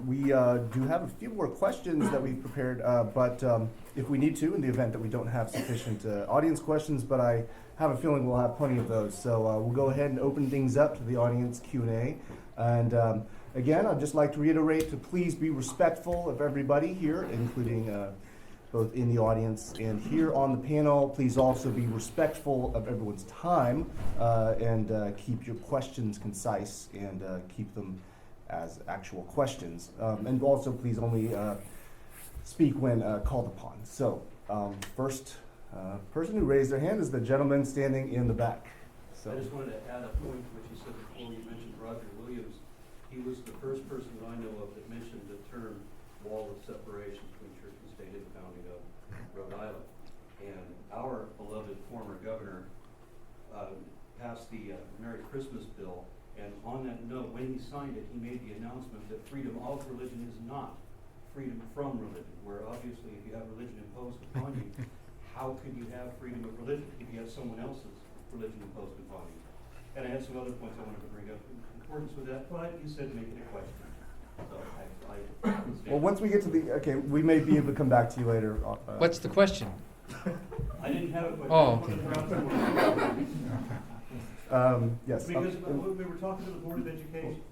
we do have a few more questions that we've prepared, but if we need to, in the event that we don't have sufficient audience questions, but I have a feeling we'll have plenty of those. So we'll go ahead and open things up to the audience Q&A. And again, I'd just like to reiterate to please be respectful of everybody here, including both in the audience and here on the panel. Please also be respectful of everyone's time and keep your questions concise and keep them as actual questions. And also please only speak when called upon. So first person who raised their hand is the gentleman standing in the back. So. I just wanted to add a point to what you said before. You mentioned Roger Williams. He was the first person that I know of that mentioned the term wall of separation between church and state at the founding of Rhode Island. And our beloved former governor passed the Merry Christmas bill. And on that note, when he signed it, he made the announcement that freedom of religion is not freedom from religion, where obviously if you have religion imposed upon you, how could you have freedom of religion if you have someone else's religion imposed upon you? And I had some other points I wanted to bring up in accordance with that, but you said make it a question. So well, once we get to the, okay, we may be able to come back to you later. What's the question? I didn't have a question. Oh, okay. Yes. Because we were talking to the Board of Education.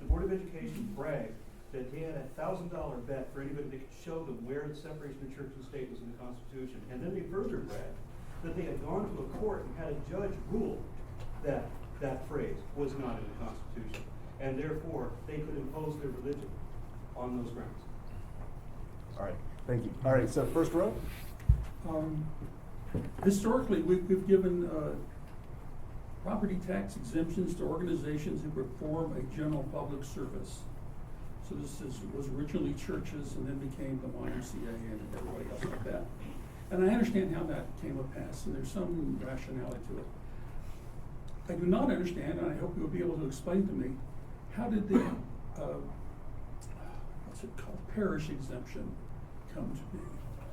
The Board of Education bragged that they had a $1,000 bet for anybody that could show them where the separation of church and state was in the Constitution. And then they further bragged that they had gone to a court and had a judge rule that that phrase was not in the Constitution. And therefore, they could impose their religion on those grounds. All right, thank you. All right, so first row. Historically, we've given property tax exemptions to organizations who perform a general public service. So this was originally churches and then became the YMCA and everybody else like that. And I understand how that came to pass, and there's some rationality to it. I do not understand, and I hope you'll be able to explain to me, how did the, what's it called, parish exemption come to be,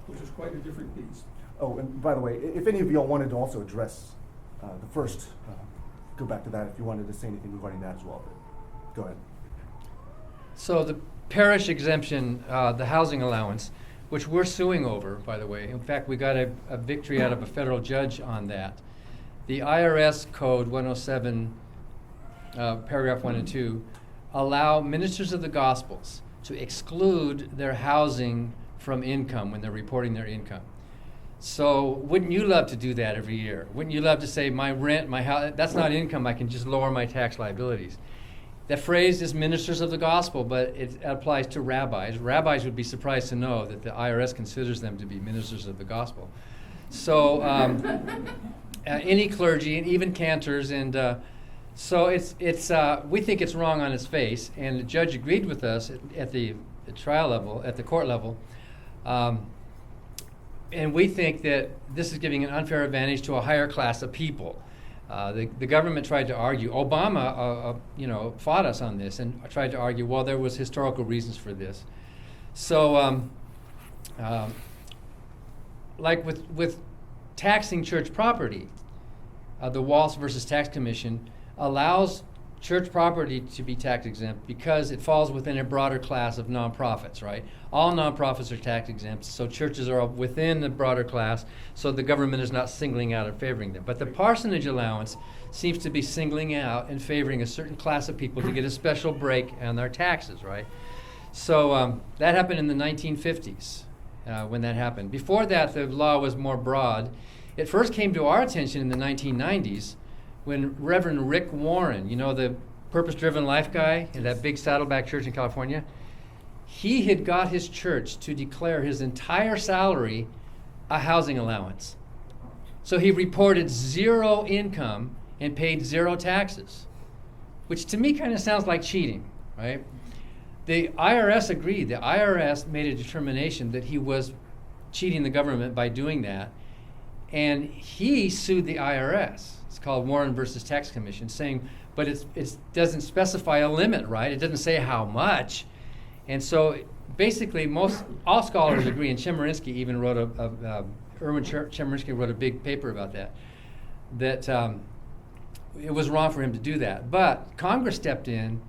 which is quite a different beast. Oh, and by the way, if any of y'all wanted to also address the first, go back to that if you wanted to say anything regarding that as well. But go ahead. So the parish exemption, the housing allowance, which we're suing over, by the way. In fact, we got a victory out of a federal judge on that. The IRS Code 107, paragraph 1 and 2, allow ministers of the Gospels to exclude their housing from income when they're reporting their income. So wouldn't you love to do that every year? Wouldn't you love to say, my rent, my house, that's not income, I can just lower my tax liabilities? That phrase is ministers of the gospel, but it applies to rabbis. Rabbis would be surprised to know that the IRS considers them to be ministers of the gospel. So any clergy, and even cantors, and so it's we think it's wrong on its face, and the judge agreed with us at the trial level, at the court level. And we think that this is giving an unfair advantage to a higher class of people. The government tried to argue, Obama fought us on this and tried to argue, well, there was historical reasons for this. So like with taxing church property, the Walsh versus Tax Commission allows church property to be tax exempt because it falls within a broader class of nonprofits, right? All nonprofits are tax exempt, so churches are within the broader class, so the government is not singling out and favoring them. But the parsonage allowance seems to be singling out and favoring a certain class of people to get a special break on their taxes, right? So that happened in the 1950s when that happened. Before that, the law was more broad. It first came to our attention in the 1990s when Reverend Rick Warren, you know, the purpose-driven life guy in that big Saddleback church in California, he had got his church to declare his entire salary a housing allowance. So he reported zero income and paid zero taxes, which to me kind of sounds like cheating, right? The IRS agreed. The IRS made a determination that he was cheating the government by doing that, and he sued the IRS. It's called Warren versus Tax Commission, saying, but it doesn't specify a limit, right? It doesn't say how much. And so basically all scholars agree, and Chemerinsky even wrote Erwin Chemerinsky wrote a big paper about that it was wrong for him to do that. But Congress stepped in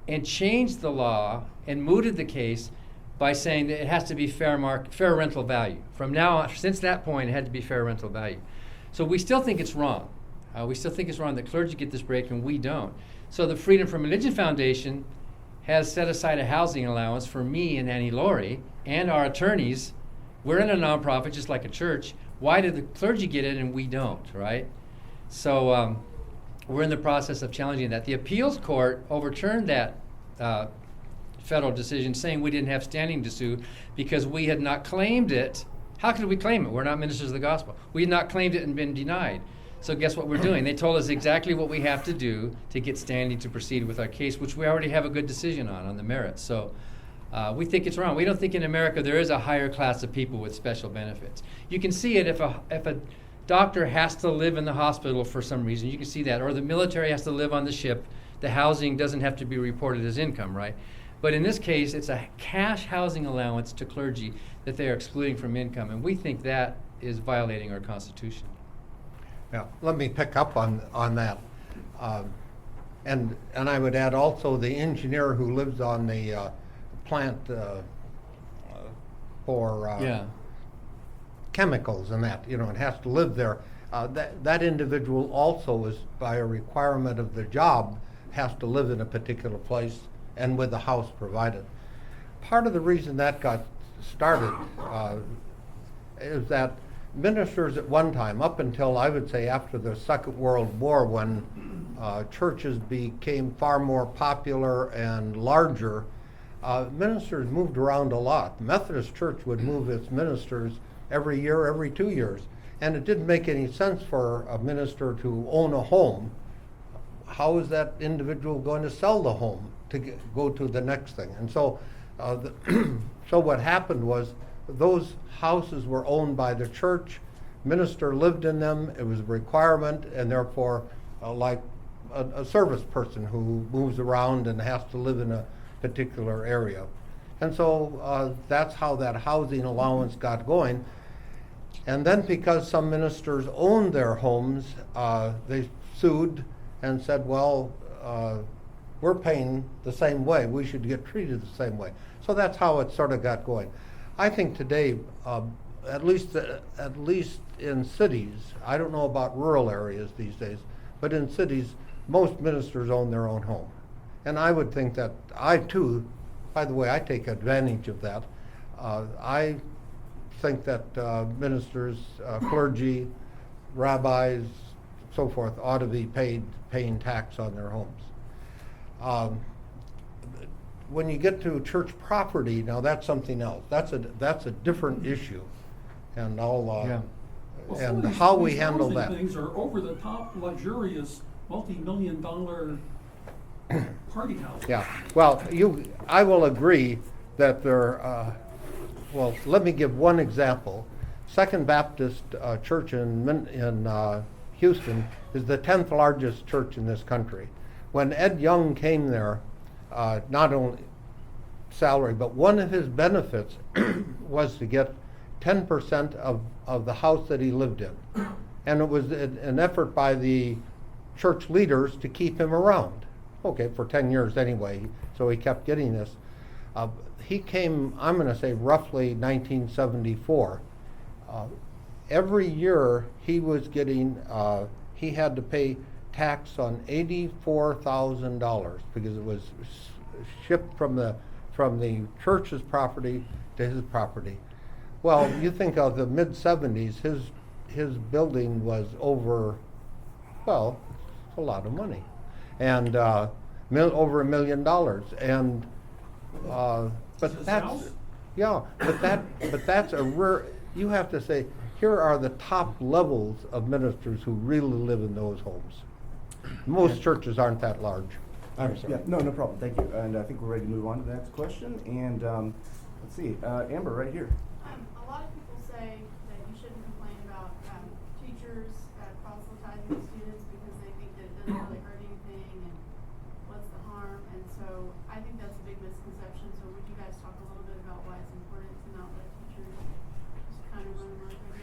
and changed the law and mooted the case by saying that it has to be fair rental value. From now on, since that point, it had to be fair rental value. So we still think it's wrong. We still think it's wrong that clergy get this break and we don't. So the Freedom from Religion Foundation has set aside a housing allowance for me and Annie Laurie and our attorneys. We're in a nonprofit just like a church. Why do the clergy get it and we don't, right? So we're in the process of challenging that. The appeals court overturned that federal decision saying we didn't have standing to sue because we had not claimed it. How could we claim it? We're not ministers of the gospel. We had not claimed it and been denied. So guess what we're doing? They told us exactly what we have to do to get standing to proceed with our case, which we already have a good decision on the merits. So we think it's wrong. We don't think in America there is a higher class of people with special benefits. You can see it if a doctor has to live in the hospital for some reason. You can see that. Or the military has to live on the ship. The housing doesn't have to be reported as income, right? But in this case, it's a cash housing allowance to clergy that they are excluding from income. And we think that is violating our Constitution. Yeah, let me pick up on that. And I would add also the engineer who lives on the plant for chemicals and that, and has to live there. That individual also is, by a requirement of the job, has to live in a particular place and with a house provided. Part of the reason that got started is that ministers at one time, up until I would say after the Second World War, when churches became far more popular and larger, ministers moved around a lot. The Methodist Church would move its ministers every year, every 2 years, and it didn't make any sense for a minister to own a home. How is that individual going to sell the home to go to the next thing? And so, so what happened was those houses were owned by the church. Minister lived in them. It was a requirement, and therefore, like a service person who moves around and has to live in a particular area. And so that's how that housing allowance got going. And then because some ministers owned their homes, they sued and said, well, we're paying the same way. We should get treated the same way. So that's how it sort of got going. I think today, at least in cities, I don't know about rural areas these days, but in cities, most ministers own their own home. And I would think that I too, by the way, I take advantage of that. I think that ministers, clergy, rabbis, so forth, ought to be paying tax on their homes. When you get to church property, now that's something else. That's a different issue, and Well, some and of how these we handle housing that. things are over the top, luxurious, multi-million-dollar party houses. Yeah. Well, I will agree that there. Well, let me give one example. Second Baptist Church in Houston is the 10th largest church in this country. When Ed Young came there, not only salary, but one of his benefits was to get 10% of the house that he lived in. And it was an effort by the church leaders to keep him around. Okay, for 10 years anyway, so he kept getting this. He came, I'm going to say roughly 1974. Every year he was getting, he had to pay tax on $84,000 because it was shipped from the church's property to his property. Well, you think of the mid-70s, his building was over, well, a lot of money, and over $1 million. And but that's but that's a rare. You have to say, here are the top levels of ministers who really live in those homes. Most churches aren't that large. I'm sorry. Yeah, no problem. Thank you. And I think we're ready to move on to the next question. And let's see, Amber, right here. A lot of people say that you shouldn't complain about teachers proselytizing students because they think that it doesn't really hurt anything and what's the harm. And so I think that's a big misconception. So would you guys talk a little bit about why it's important to not let teachers just kind of run amok, I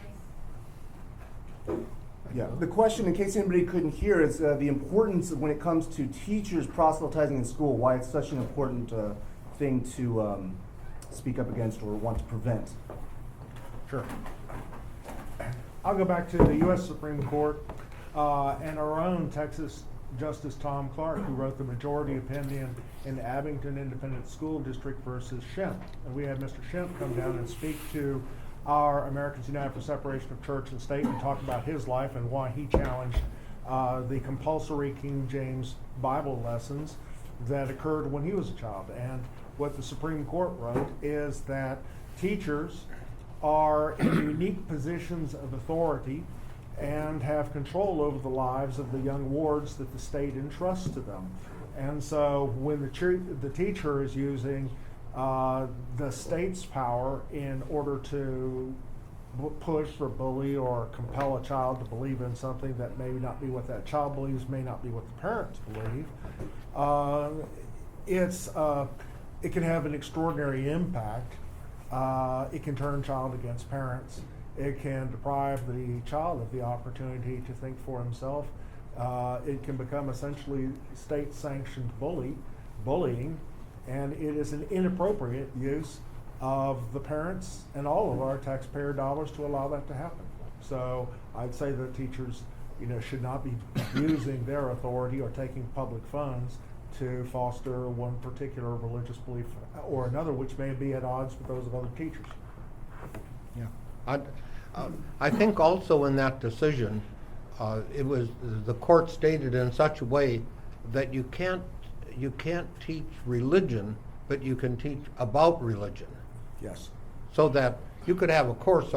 guess? Yeah, the question, in case anybody couldn't hear, is the importance of when it comes to teachers proselytizing in school, why it's such an important thing to speak up against or want to prevent. Sure. I'll go back to the U.S. Supreme Court and our own Texas Justice Tom Clark, who wrote the majority opinion in Abington Independent School District versus Schimpf. And we had Mr. Schimpf come down and speak to our Americans United for Separation of Church and State and talk about his life and why he challenged the compulsory King James Bible lessons that occurred when he was a child. And what the Supreme Court wrote is that teachers are in unique positions of authority and have control over the lives of the young wards that the state entrusts to them. And so when the teacher is using the state's power in order to push or bully or compel a child to believe in something that may not be what that child believes, may not be what the parents believe, it can have an extraordinary impact. It can turn child against parents. It can deprive the child of the opportunity to think for himself. It can become essentially state-sanctioned bullying, and it is an inappropriate use of the parents and all of our taxpayer dollars to allow that to happen. So I'd say that teachers, should not be using their authority or taking public funds to foster one particular religious belief or another, which may be at odds with those of other teachers. Yeah, I think also in that decision, it was the court stated in such a way that you can't teach religion, but you can teach about religion. Yes. So that you could have a course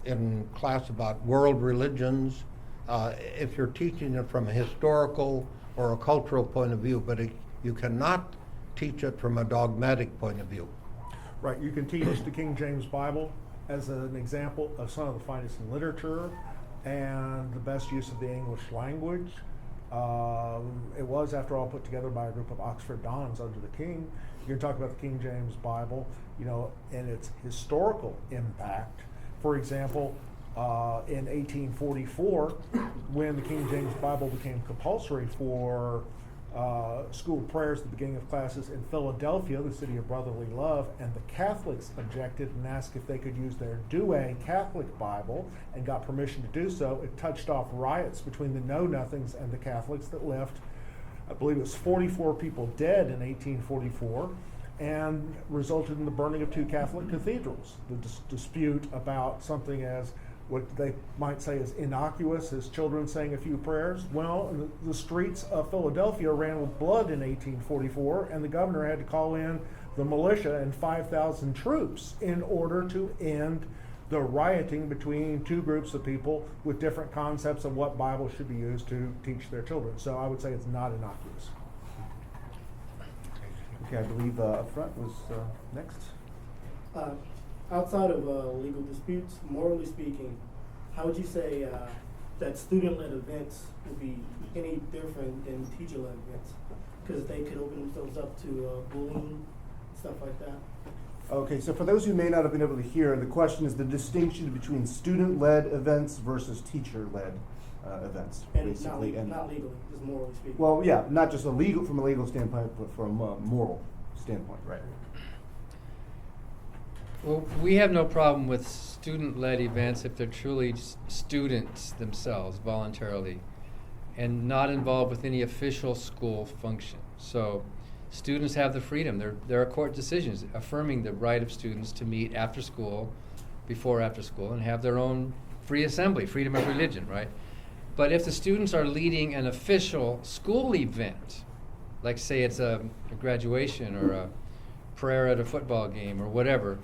in class about world religions, if you're teaching it from a historical or a cultural point of view, but you cannot teach it from a dogmatic point of view. Right, you can teach the King James Bible as an example of some of the finest in literature and the best use of the English language. It was, after all, put together by a group of Oxford Dons under the King. You can talk about the King James Bible, and its historical impact. For example, in 1844, when the King James Bible became compulsory for school prayers at the beginning of classes in Philadelphia, the city of brotherly love, and the Catholics objected and asked if they could use their Douay Catholic Bible and got permission to do so. It touched off riots between the Know-Nothings and the Catholics that left, I believe it was 44 people dead in 1844, and resulted in the burning of 2 Catholic cathedrals. The dispute about something as what they might say is innocuous as children saying a few prayers. Well, the streets of Philadelphia ran with blood in 1844, and the governor had to call in the militia and 5,000 troops in order to end the rioting between 2 groups of people with different concepts of what Bible should be used to teach their children. So I would say it's not innocuous. Okay, I believe up front was next. Outside of legal disputes, morally speaking, how would you say that student-led events would be any different than teacher-led events? Because they could open themselves up to bullying, stuff like that. Okay, so for those who may not have been able to hear, the question is the distinction between student-led events versus teacher-led events, And basically. not legally, just morally speaking. Well, yeah, not just from a legal standpoint, but from a moral standpoint, right? Well, we have no problem with student-led events if they're truly students themselves, voluntarily, and not involved with any official school function. So students have the freedom. There are court decisions affirming the right of students to meet after school, before after school, and have their own free assembly, freedom of religion, right? But if the students are leading an official school event, like say it's a graduation or a prayer at a football game or whatever,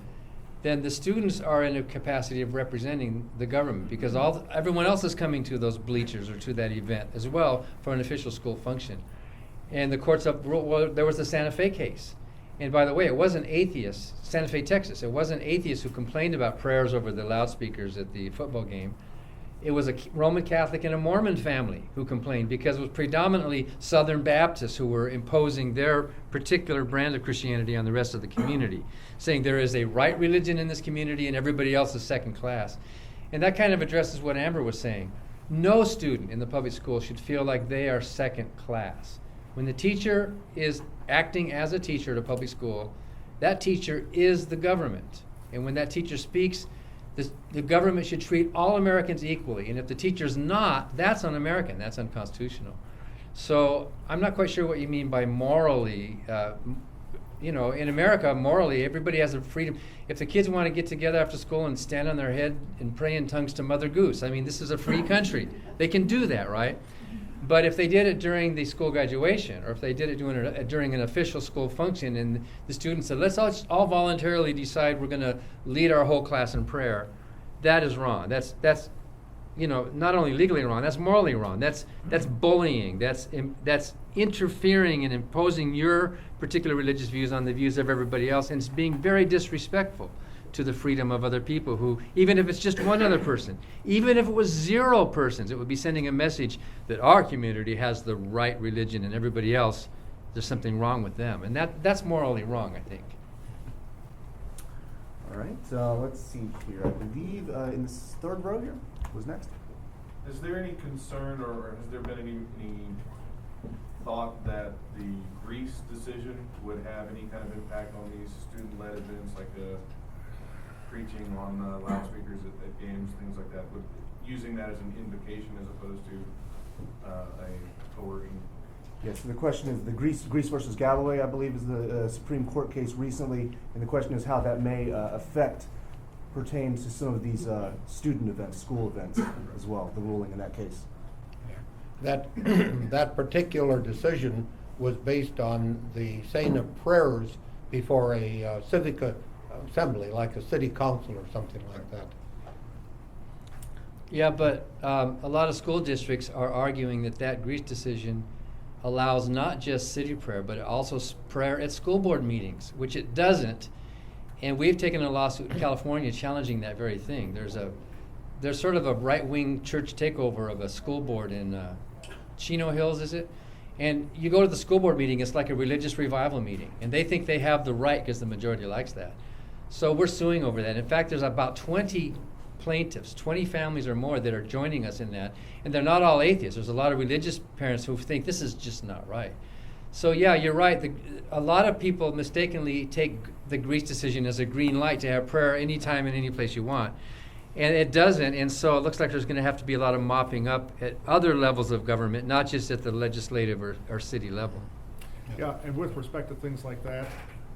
then the students are in a capacity of representing the government, because everyone else is coming to those bleachers or to that event as well for an official school function. And the courts there was the Santa Fe case. And by the way, it wasn't atheists, Santa Fe, Texas, it wasn't atheists who complained about prayers over the loudspeakers at the football game. It was a Roman Catholic and a Mormon family who complained, because it was predominantly Southern Baptists who were imposing their particular brand of Christianity on the rest of the community, saying there is a right religion in this community and everybody else is second class. And that kind of addresses what Amber was saying. No student in the public school should feel like they are second class. When the teacher is acting as a teacher at a public school, that teacher is the government. And when that teacher speaks, the government should treat all Americans equally. And if the teacher's not, that's un-American, that's unconstitutional. So I'm not quite sure what you mean by morally. In America, morally, everybody has the freedom. If the kids want to get together after school and stand on their head and pray in tongues to Mother Goose, I mean, this is a free country. They can do that, right? But if they did it during the school graduation, or if they did it during an official school function, and the students said, let's all voluntarily decide we're going to lead our whole class in prayer, that is wrong. That's not only legally wrong, that's morally wrong. That's bullying. That's interfering and imposing your particular religious views on the views of everybody else, and it's being very disrespectful to the freedom of other people who, even if it's just one other person, even if it was 0 persons, it would be sending a message that our community has the right religion and everybody else, there's something wrong with them. And that's morally wrong, I think. All right, let's see here. I believe in this third row here was next. Is there any concern, or has there been any thought that the Greece decision would have any kind of impact on these student-led events, like preaching on loudspeakers at games, things like that, with using that as an invocation as opposed to a coercion? Yes, so the question is the Greece versus Galloway, I believe, is the Supreme Court case recently, and the question is how that may pertain to some of these student events, school events as well, the ruling in that case. That particular decision was based on the saying of prayers before a civic assembly, like a city council or something like that. Yeah, but a lot of school districts are arguing that Greece decision allows not just city prayer, but also prayer at school board meetings, which it doesn't. And we've taken a lawsuit in California challenging that very thing. There's sort of a right-wing church takeover of a school board in Chino Hills, is it? And you go to the school board meeting, it's like a religious revival meeting. And they think they have the right because the majority likes that. So we're suing over that. In fact, there's about 20 plaintiffs, 20 families or more that are joining us in that. And they're not all atheists. There's a lot of religious parents who think this is just not right. So yeah, you're right. A lot of people mistakenly take the Greece decision as a green light to have prayer anytime and any place you want. And it doesn't, and so it looks like there's going to have to be a lot of mopping up at other levels of government, not just at the legislative or city level. Yeah, and with respect to things like that,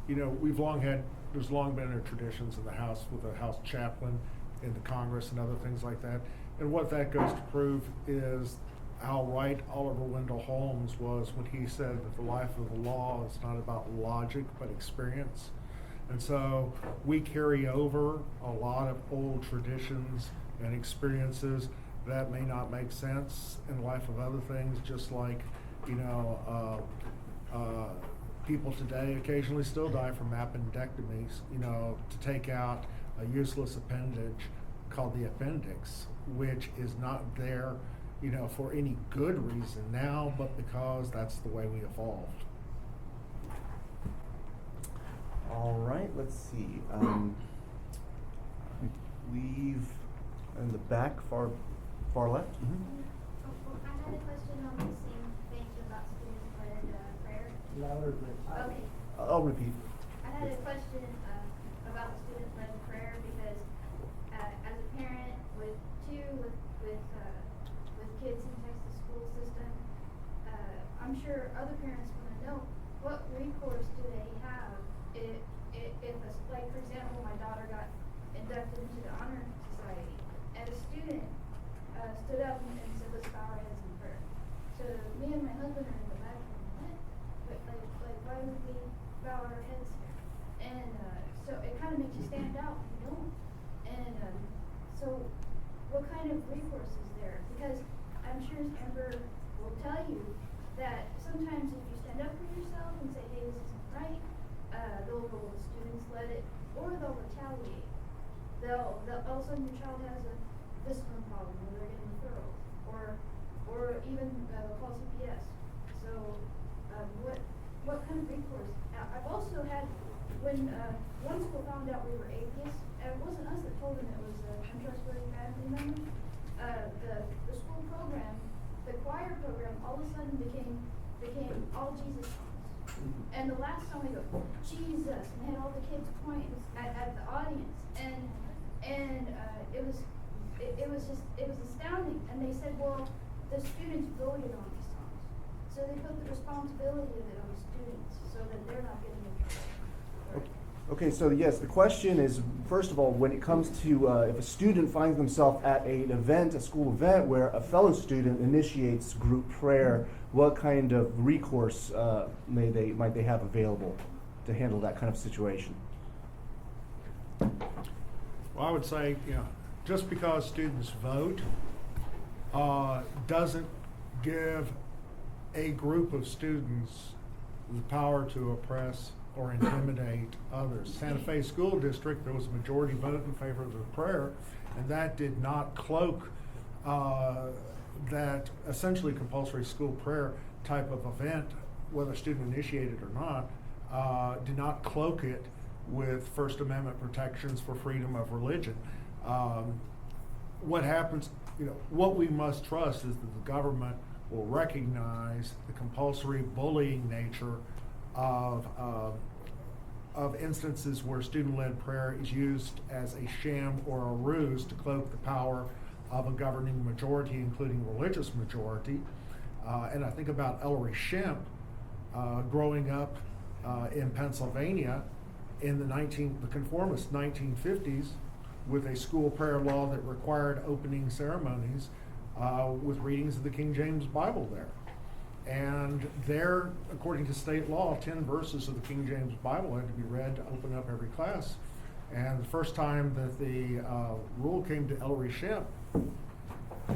there's long been traditions in the House with a House chaplain in the Congress and other things like that. And what that goes to prove is how right Oliver Wendell Holmes was when he said that the life of the law is not about logic but experience. And so we carry over a lot of old traditions and experiences that may not make sense in life of other things, just like, people today occasionally still die from appendectomies, to take out a useless appendage called the appendix, which is not there, for any good reason now, but because that's the way we evolved. All right, let's see. We've in the back, far left. Mm-hmm. I had a question on the same thing about student-led prayer. Louder, please. Okay. I'll repeat. I had a question about student-led prayer because as a parent with kids in Texas school system, I'm sure other parents want to know what recourse do they have if like for example, my daughter got inducted into the Honor Society, and a student stood up and said, "Let's bow our heads in prayer." So me and my husband are in the back going, "What? Like why would we bow our heads here?" And so it kind of makes you stand out, And so, what kind of recourse is there? Because I'm sure Amber will tell you that sometimes if you stand up for yourself and say, "Hey, this isn't right," they'll go, "The students let it," or they'll retaliate. They'll all of a sudden your child has a discipline problem, or they're getting referrals, or even call CPS. So, what kind of recourse? I've also had when one school found out we were atheists, and it wasn't us that told them it was a untrustworthy family member. the school program, the choir program, all of a sudden became all Jesus songs. And the last song we go, Jesus, and had all the kids point at the audience, and it was astounding. And they said, well, the students voted on these songs, so they put the responsibility of it on the students, so that they're not getting in trouble. Okay, so yes, the question is, first of all, when it comes to if a student finds themselves at an event, a school event, where a fellow student initiates group prayer, what kind of recourse might they have available to handle that kind of situation? Well, I would say, just because students vote doesn't give a group of students the power to oppress or intimidate others. Santa Fe School District, there was a majority vote in favor of the prayer, and that did not cloak that essentially compulsory school prayer type of event, whether student initiated or not, did not cloak it with First Amendment protections for freedom of religion. What happens, what we must trust is that the government will recognize the compulsory bullying nature of instances where student-led prayer is used as a sham or a ruse to cloak the power of a governing majority, including religious majority. And I think about Ellery Shemp growing up in Pennsylvania in the conformist 1950s with a school prayer law that required opening ceremonies with readings of the King James Bible there. And there, according to state law, 10 verses of the King James Bible had to be read to open up every class. And the first time that the rule came to Ellery Shemp,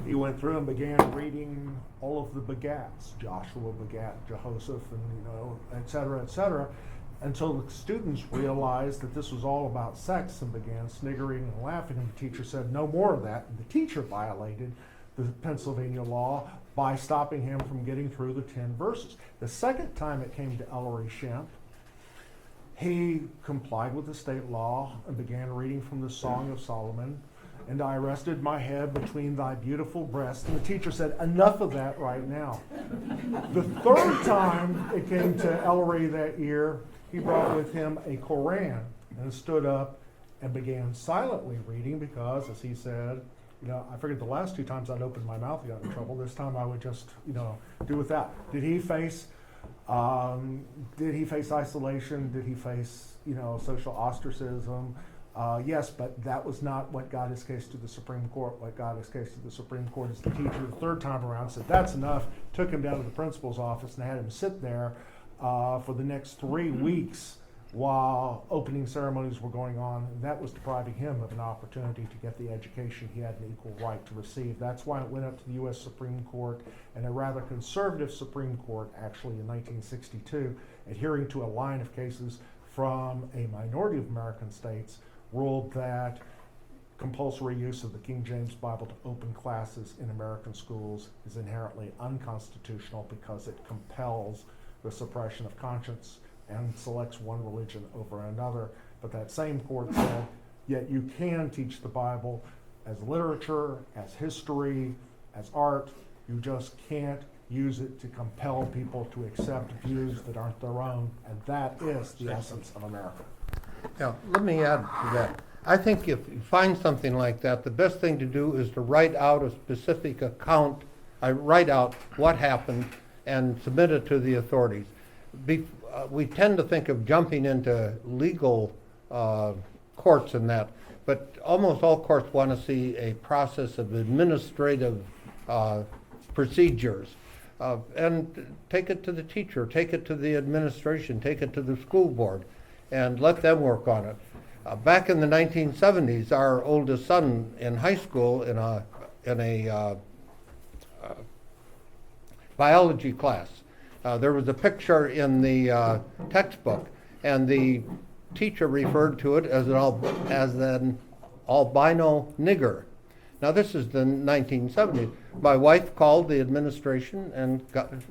he went through and began reading all of the begats. Joshua begat Jehoshaphat, and et cetera, until the students realized that this was all about sex and began sniggering and laughing. And the teacher said, no more of that. And the teacher violated the Pennsylvania law by stopping him from getting through the 10 verses. The second time it came to Ellery Shemp, he complied with the state law and began reading from the Song of Solomon. And I rested my head between thy beautiful breasts. And the teacher said, enough of that right now. The third time it came to Ellery that year, he brought with him a Koran and stood up and began silently reading because, as he said, I figured the last 2 times I'd opened my mouth, I got in trouble. This time I would just, do without. Did he face isolation? Did he face, social ostracism? Yes, but that was not what got his case to the Supreme Court. What got his case to the Supreme Court is the teacher the third time around said, that's enough, took him down to the principal's office and had him sit there for the next 3 weeks while opening ceremonies were going on. And that was depriving him of an opportunity to get the education he had an equal right to receive. That's why it went up to the U.S. Supreme Court, and a rather conservative Supreme Court, actually in 1962, adhering to a line of cases from a minority of American states, ruled that compulsory use of the King James Bible to open classes in American schools is inherently unconstitutional because it compels the suppression of conscience and selects one religion over another. But that same court said, yet you can teach the Bible as literature, as history, as art. You just can't use it to compel people to accept views that aren't their own, and that is the essence of America. Now, let me add to that. I think if you find something like that, the best thing to do is to write out a specific account. Write out what happened and submit it to the authorities. We tend to think of jumping into legal courts and that, but almost all courts want to see a process of administrative procedures. And take it to the teacher, take it to the administration, take it to the school board, and let them work on it. Back in the 1970s, our oldest son in high school in a biology class, there was a picture in the textbook, and the teacher referred to it as an albino nigger. Now this is the 1970s. My wife called the administration and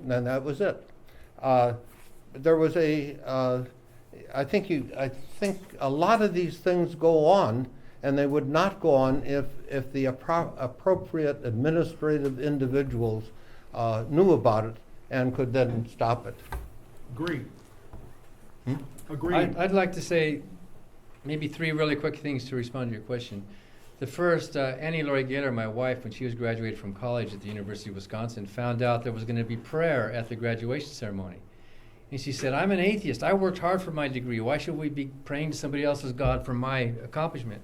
that was it. There was I think a lot of these things go on, and they would not go on if the appropriate administrative individuals knew about it and could then stop it. Agreed. Hmm? Agreed. I'd like to say maybe 3 really quick things to respond to your question. The first, Annie Laurie Gaylor, my wife, when she was graduated from college at the University of Wisconsin, found out there was going to be prayer at the graduation ceremony. And she said, I'm an atheist. I worked hard for my degree. Why should we be praying to somebody else's God for my accomplishment?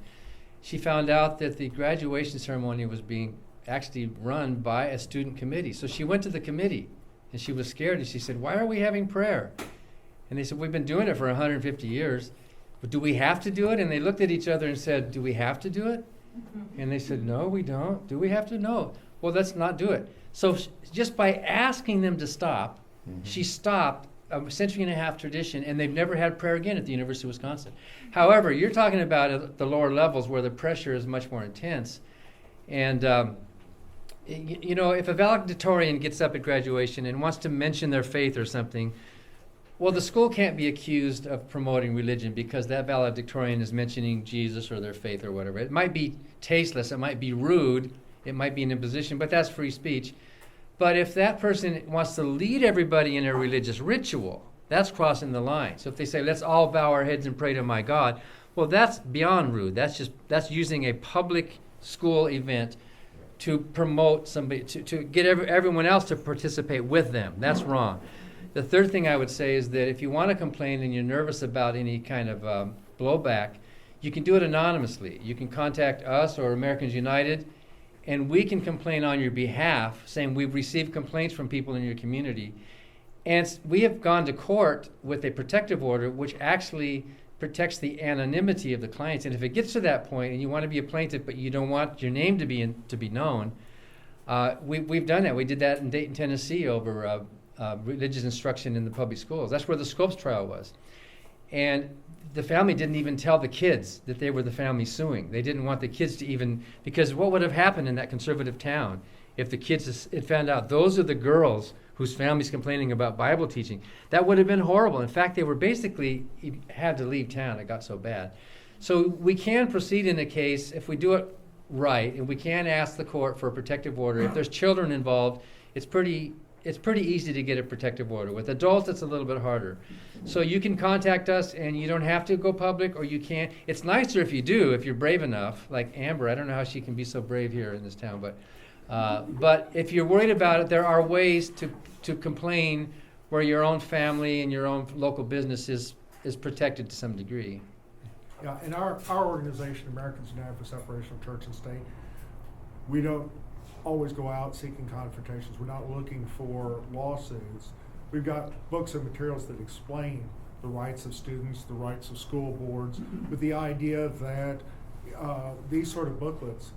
She found out that the graduation ceremony was being actually run by a student committee. So she went to the committee, and she was scared, and she said, why are we having prayer? And they said, we've been doing it for 150 years. But do we have to do it? And they looked at each other and said, do we have to do it? And they said, no, we don't. Do we have to? No. Well, let's not do it. So just by asking them to stop, she stopped a century-and-a-half tradition, and they've never had prayer again at the University of Wisconsin. However, you're talking about at the lower levels where the pressure is much more intense. And, you know, if a valedictorian gets up at graduation and wants to mention their faith or something, well, the school can't be accused of promoting religion because that valedictorian is mentioning Jesus or their faith or whatever. It might be tasteless, it might be rude, it might be an imposition, but that's free speech. But if that person wants to lead everybody in a religious ritual, that's crossing the line. So if they say, let's all bow our heads and pray to my God, well, that's beyond rude. That's using a public school event to promote somebody, to get everyone else to participate with them. That's wrong. The third thing I would say is that if you want to complain and you're nervous about any kind of blowback, you can do it anonymously. You can contact us or Americans United, and we can complain on your behalf, saying we've received complaints from people in your community. And we have gone to court with a protective order, which actually protects the anonymity of the clients. And if it gets to that point and you want to be a plaintiff, but you don't want your name to be known, we've done that. We did that in Dayton, Tennessee over religious instruction in the public schools. That's where the Scopes trial was. And the family didn't even tell the kids that they were the family suing. They didn't want the kids to even, because what would have happened in that conservative town if the kids had found out those are the girls whose family's complaining about Bible teaching? That would have been horrible. In fact, they were basically had to leave town. It got so bad. So we can proceed in a case if we do it right, and we can ask the court for a protective order. If there's children involved, it's pretty easy to get a protective order. With adults, it's a little bit harder. So you can contact us, and you don't have to go public, or you can't. It's nicer if you do, if you're brave enough. Like Amber, I don't know how she can be so brave here in this town, but if you're worried about it, there are ways to complain where your own family and your own local business is protected to some degree. Yeah, in our organization, Americans United for Separation of Church and State, we don't always go out seeking confrontations. We're not looking for lawsuits. We've got books and materials that explain the rights of students, the rights of school boards, with the idea that these sort of booklets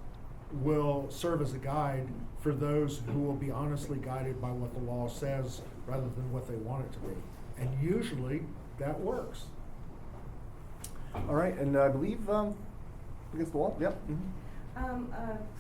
will serve as a guide for those who will be honestly guided by what the law says rather than what they want it to be. And usually that works. All right, and I believe against the wall. Yep.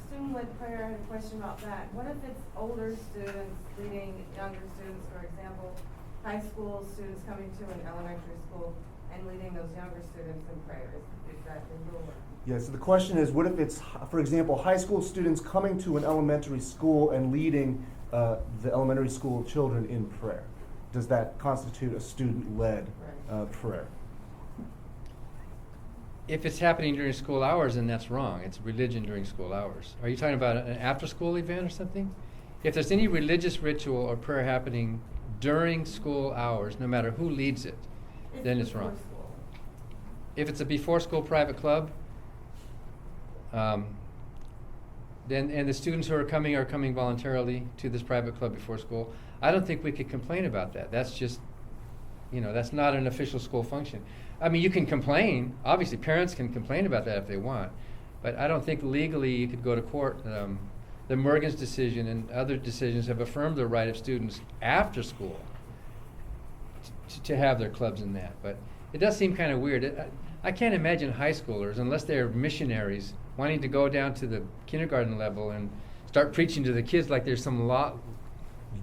Student-led prayer, I had a question about that. What if it's older students leading younger students, for example, high school students coming to an elementary school and leading those younger students in prayer? Is that legal? Yeah, so the question is, what if it's, for example, high school students coming to an elementary school and leading the elementary school children in prayer? Does that constitute a student-led prayer? If it's happening during school hours, then that's wrong. It's religion during school hours. Are you talking about an after-school event or something? If there's any religious ritual or prayer happening during school hours, no matter who leads it, then it's wrong. School. If it's a before-school private club, then the students who are coming voluntarily to this private club before school, I don't think we could complain about that. That's just, that's not an official school function. I mean, you can complain. Obviously, parents can complain about that if they want. But I don't think legally you could go to court. The Morgan's decision and other decisions have affirmed the right of students after school to have their clubs in that. But it does seem kind of weird. I can't imagine high schoolers, unless they're missionaries, wanting to go down to the kindergarten level and start preaching to the kids like there's some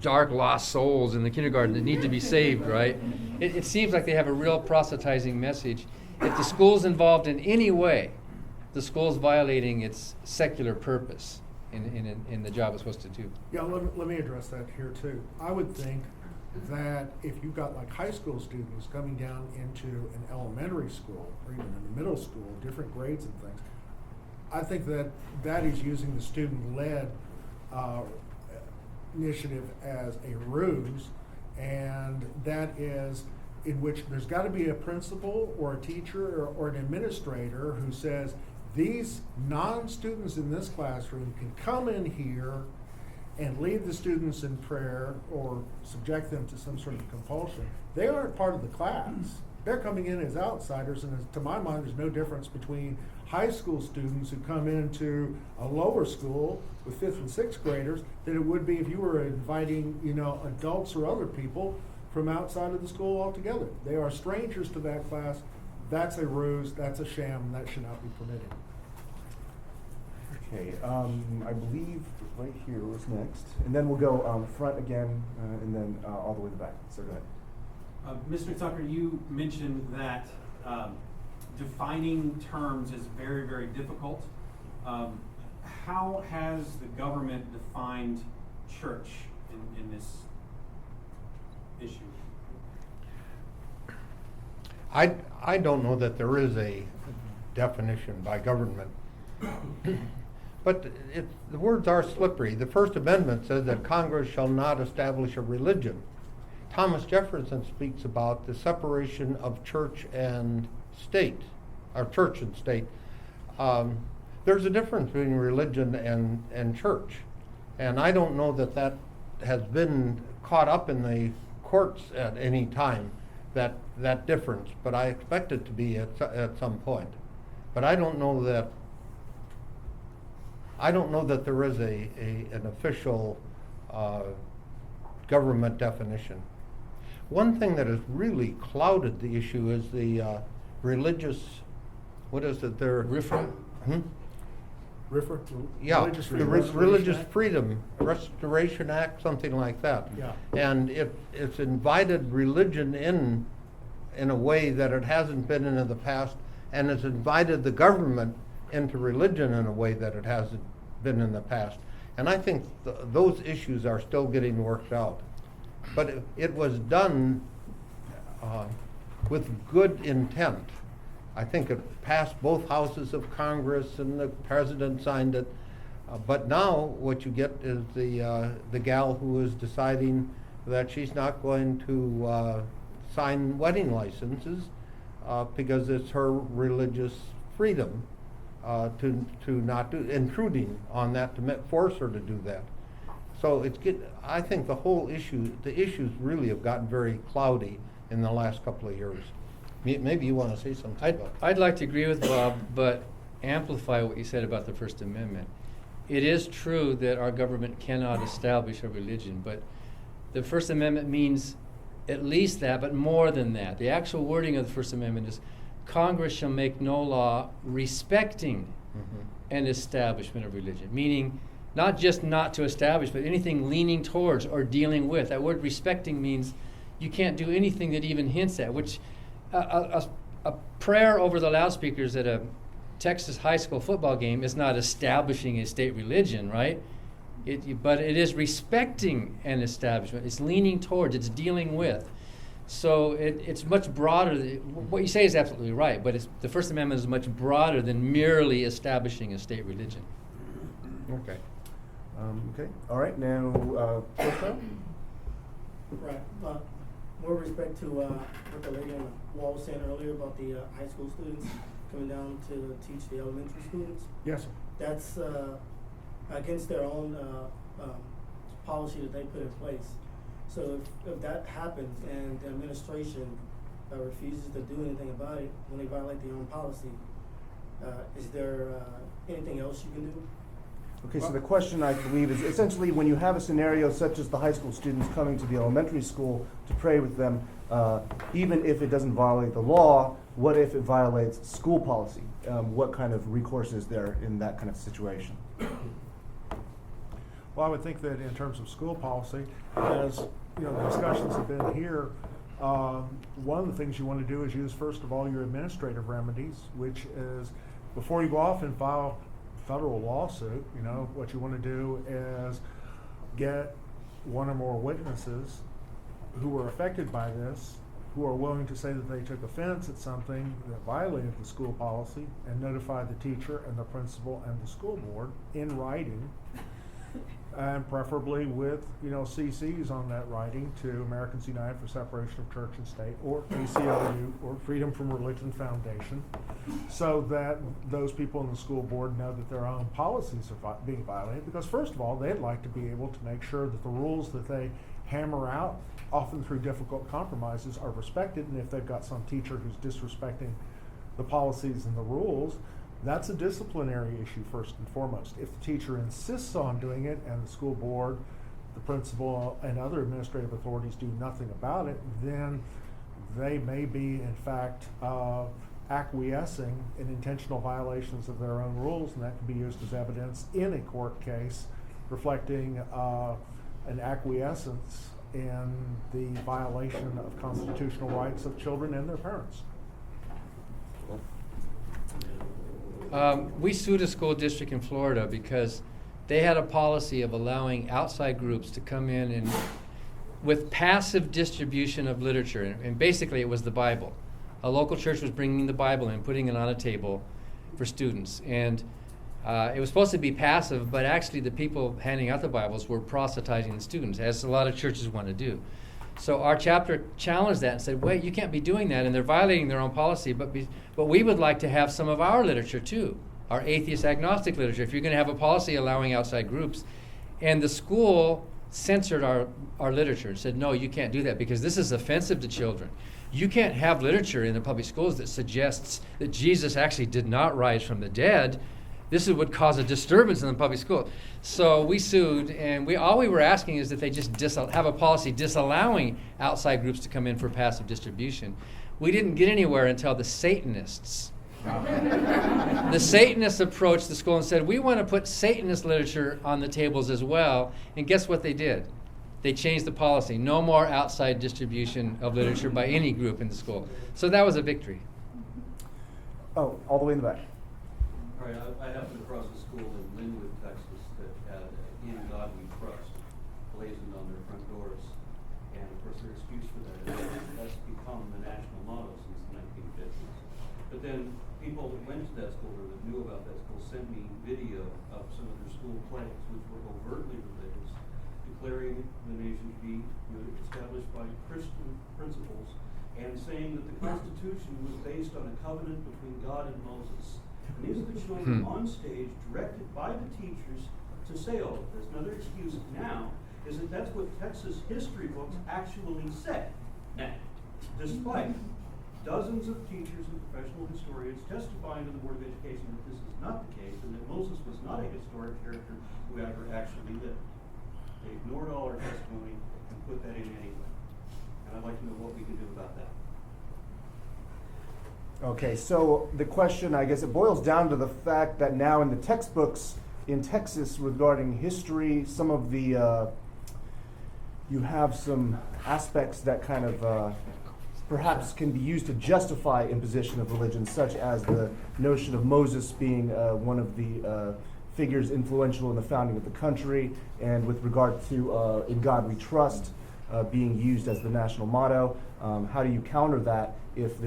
dark lost souls in the kindergarten that need to be saved, right? It seems like they have a real proselytizing message. If the school's involved in any way, the school's violating its secular purpose in the job it's supposed to do. Yeah, let me address that here too. I would think that if you've got like high school students coming down into an elementary school or even in the middle school, different grades and things, I think that that is using the student-led initiative as a ruse, and that is in which there's got to be a principal or a teacher or an administrator who says, these non-students in this classroom can come in here and lead the students in prayer or subject them to some sort of compulsion. They aren't part of the class. They're coming in as outsiders, and to my mind, there's no difference between high school students who come into a lower school with 5th and 6th graders than it would be if you were inviting, adults or other people from outside of the school altogether. They are strangers to that class. That's a ruse, that's a sham, and that should not be permitted. Okay, I believe right here was next, and then we'll go front again, and then all the way to the back. So go ahead. Mr. Tucker, you mentioned that defining terms is very, very difficult. How has the government defined church in this issue? I don't know that there is a definition by government. But the words are slippery. The First Amendment says that Congress shall not establish a religion. Thomas Jefferson speaks about the separation of church and state, or church and state. There's a difference between religion and church. And I don't know that that has been caught up in the courts at any time, that difference, but I expect it to be at some point. But I don't know that there is an official government definition. One thing that has really clouded the issue is the religious, what is it there? RFRA? RFRA? Yeah, the Religious Freedom Restoration Act, something like that. Yeah. And it's invited religion in a way that it hasn't been in the past, and it's invited the government into religion in a way that it hasn't been in the past. And I think those issues are still getting worked out. But it was done with good intent. I think it passed both houses of Congress and the president signed it. But now what you get is the gal who is deciding that she's not going to sign wedding licenses because it's her religious freedom to not do, intruding on that, to force her to do that. So I think the issues really have gotten very cloudy in the last couple of years. Maybe you want to say something about that. I'd like to agree with Bob, but amplify what you said about the First Amendment. It is true that our government cannot establish a religion, but the First Amendment means at least that, but more than that. The actual wording of the First Amendment is, Congress shall make no law respecting an establishment of religion, meaning not just not to establish, but anything leaning towards or dealing with. That word respecting means you can't do anything that even hints at, which a prayer over the loudspeakers at a Texas high school football game is not establishing a state religion, right? But it is respecting an establishment. It's leaning towards, it's dealing with. So it's much broader. What you say is absolutely right, but the First Amendment is much broader than merely establishing a state religion. Okay. Okay. All right. Now, first row. Right. More respect to what the lady on the wall was saying earlier about the high school students coming down to teach the elementary students. Yes, sir. That's against their own policy that they put in place. So if that happens and the administration refuses to do anything about it when they violate their own policy, is there anything else you can do? Okay, so the question, I believe, is essentially when you have a scenario such as the high school students coming to the elementary school to pray with them, even if it doesn't violate the law, what if it violates school policy? What kind of recourse is there in that kind of situation? Well, I would think that in terms of school policy, as the discussions have been here, one of the things you want to do is use, first of all, your administrative remedies, which is before you go off and file a federal lawsuit, you know, what you want to do is get one or more witnesses who were affected by this, who are willing to say that they took offense at something that violated the school policy, and notify the teacher and the principal and the school board in writing, and preferably with, you know, CCs on that writing to Americans United for Separation of Church and State, or ACLU, or Freedom from Religion Foundation, so that those people in the school board know that their own policies are being violated. Because first of all, they'd like to be able to make sure that the rules that they hammer out, often through difficult compromises, are respected. And if they've got some teacher who's disrespecting the policies and the rules, that's a disciplinary issue first and foremost. If the teacher insists on doing it and the school board, the principal, and other administrative authorities do nothing about it, then they may be, in fact, acquiescing in intentional violations of their own rules, and that can be used as evidence in a court case reflecting an acquiescence in the violation of constitutional rights of children and their parents. We sued a school district in Florida because they had a policy of allowing outside groups to come in and with passive distribution of literature, and basically it was the Bible. A local church was bringing the Bible in, putting it on a table for students, and it was supposed to be passive, but actually the people handing out the Bibles were proselytizing the students, as a lot of churches want to do. So our chapter challenged that and said, wait, you can't be doing that, and they're violating their own policy, but we would like to have some of our literature too, our atheist agnostic literature, if you're going to have a policy allowing outside groups. And the school censored our literature and said, no, you can't do that because this is offensive to children. You can't have literature in the public schools that suggests that Jesus actually did not rise from the dead. This would cause a disturbance in the public school. So we sued, and all we were asking is that they just have a policy disallowing outside groups to come in for passive distribution. We didn't get anywhere until the Satanists. The Satanists approached the school and said, we want to put Satanist literature on the tables as well. And guess what they did? They changed the policy. No more outside distribution of literature by any group in the school. So that was a victory. Oh, all the way in the back. All right, I happened across a school in Linwood, Texas that had "In God We Trust" blazoned on their front doors. And of course, their excuse for that is that's become the national motto since the 1950s. But then people that went to that school or that knew about that school sent me video of some of their school plays, which were overtly religious, declaring the nation to be established by Christian principles, and saying that the Constitution was based on a covenant between God and Moses. And these are the children on stage, directed by the teachers to say all of this. Another excuse now is that that's what Texas history books actually say. Now, despite dozens of teachers and professional historians testifying to the Board of Education that this is not the case, and that Moses was not a historic character who ever actually lived. They ignored all our testimony and put that in anyway. And I'd like to know what we can do about that. Okay, so the question, I guess it boils down to the fact that now in the textbooks in Texas regarding history, some of the, you have some aspects that kind of perhaps can be used to justify imposition of religion, such as the notion of Moses being one of the figures influential in the founding of the country, and with regard to "In God We Trust" being used as the national motto. How do you counter that if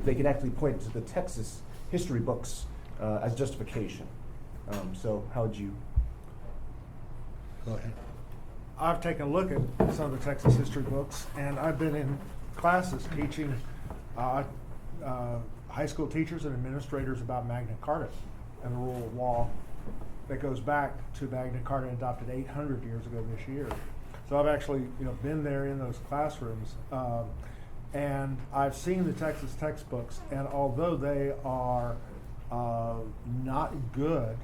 they can actually point to the Texas history books as justification? So how would you? Go ahead. I've taken a look at some of the Texas history books, and I've been in classes teaching high school teachers and administrators about Magna Carta and the rule of law that goes back to Magna Carta, adopted 800 years ago this year. So I've actually, been there in those classrooms, and I've seen the Texas textbooks, and although they are not good,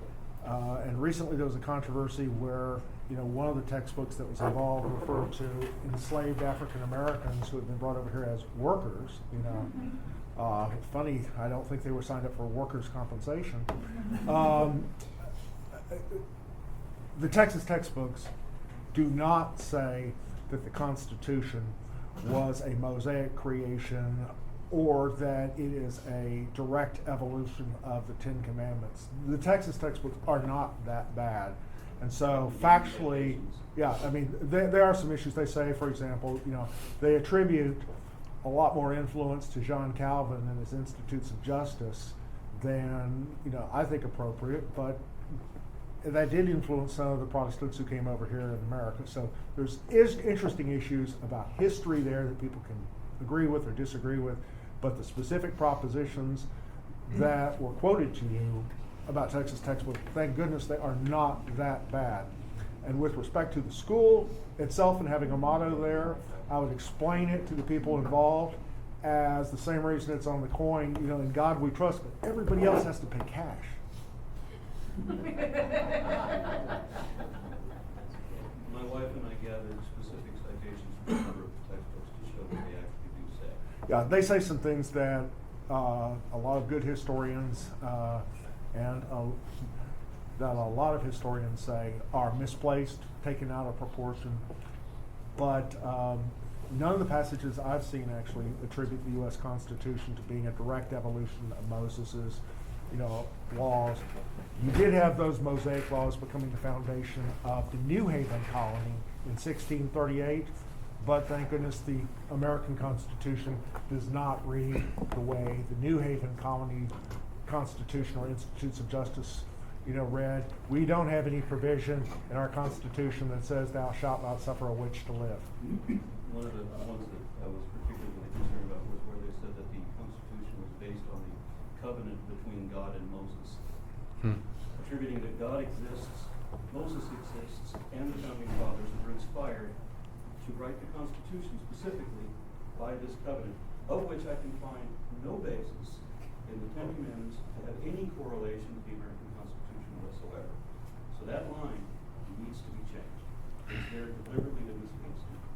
and recently there was a controversy where one of the textbooks that was involved referred to enslaved African Americans who had been brought over here as workers. Funny, I don't think they were signed up for workers' compensation. The Texas textbooks do not say that the Constitution was a Mosaic creation or that it is a direct evolution of the Ten Commandments. The Texas textbooks are not that bad. And so factually, yeah, I mean, there are some issues. They say, for example, they attribute a lot more influence to John Calvin and his Institutes of Justice than, I think appropriate, but that did influence some of the Protestants who came over here in America. So there's interesting issues about history there that people can agree with or disagree with, but the specific propositions that were quoted to you about Texas textbooks, thank goodness they are not that bad. And with respect to the school itself and having a motto there, I would explain it to the people involved as the same reason it's on the coin, in God we trust, but everybody else has to pay cash. My wife and I gathered specific citations from a number of textbooks to show what they actually do say. Yeah, they say some things that a lot of good historians and that a lot of historians say are misplaced, taken out of proportion. But none of the passages I've seen actually attribute the U.S. Constitution to being a direct evolution of Moses's, laws. You did have those Mosaic laws becoming the foundation of the New Haven colony in 1638, but thank goodness the American Constitution does not read the way the New Haven colony Constitution or Institutes of Justice, read. We don't have any provision in our Constitution that says thou shalt not suffer a witch to live. One of the ones that I was particularly concerned about was where they said that the Constitution was based on the covenant between God and Moses. Attributing that God exists, Moses exists, and the founding fathers were inspired to write the Constitution specifically by this covenant, of which I can find no basis in the Ten Commandments to have any correlation with the American Constitution whatsoever. So that line needs to be changed. It's there deliberately to mislead students.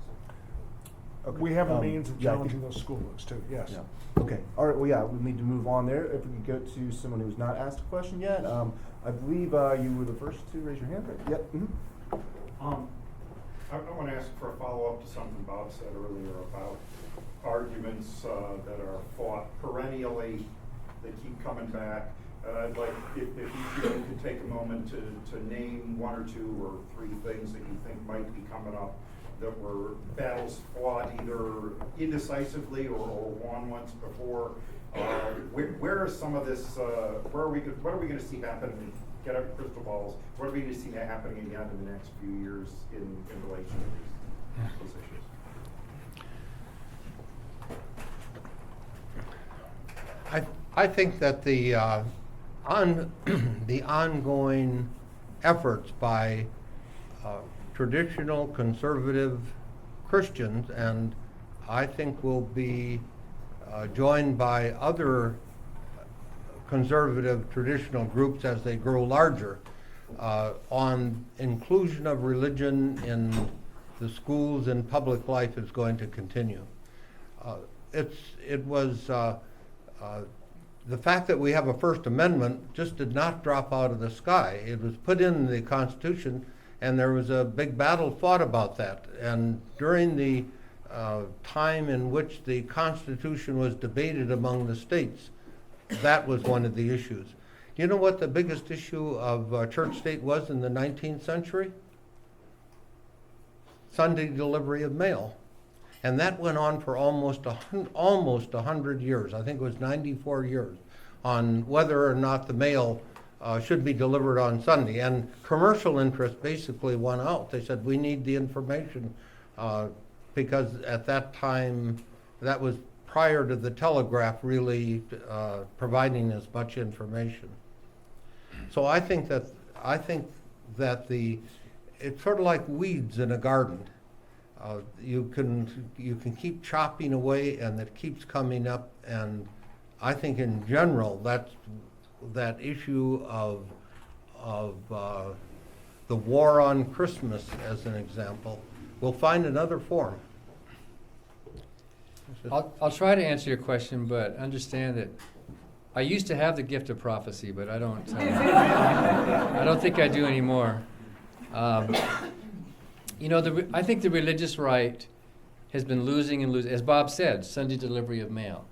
Okay. We have a means of yeah, I challenging think- those school books too, yes. Yeah. Okay. All right. Well, yeah, we need to move on there. If we could go to someone who's not asked a question yet. I believe you were the first to raise your hand. Right? Yep. Mm-hmm. I want to ask for a follow-up to something Bob said earlier about arguments that are fought perennially, that keep coming back. I'd like if each of you could take a moment to name one or two or three things that you think might be coming up that were battles fought either indecisively or won once before. Where is some of this? What are we going to see happen? Get our crystal balls. What are we going to see happening again in the next few years in relation to these issues? I think that the ongoing efforts by traditional conservative Christians, and I think will be joined by other conservative traditional groups as they grow larger, on inclusion of religion in the schools and public life is going to continue. The fact that we have a First Amendment just did not drop out of the sky. It was put in the Constitution, and there was a big battle fought about that. And during the time in which the Constitution was debated among the states, that was one of the issues. Do you know what the biggest issue of church-state was in the 19th century? Sunday delivery of mail. And that went on for almost 100 years. I think it was 94 years on whether or not the mail should be delivered on Sunday. And commercial interest basically won out. They said, we need the information because at that time, that was prior to the telegraph really providing as much information. So I think that it's sort of like weeds in a garden. You can keep chopping away, and it keeps coming up. And I think in general, that issue of the war on Christmas, as an example, will find another form. I'll try to answer your question, but understand that I used to have the gift of prophecy, but I don't. I don't think I do anymore. I think the religious right has been losing and losing. As Bob said, Sunday delivery of mail.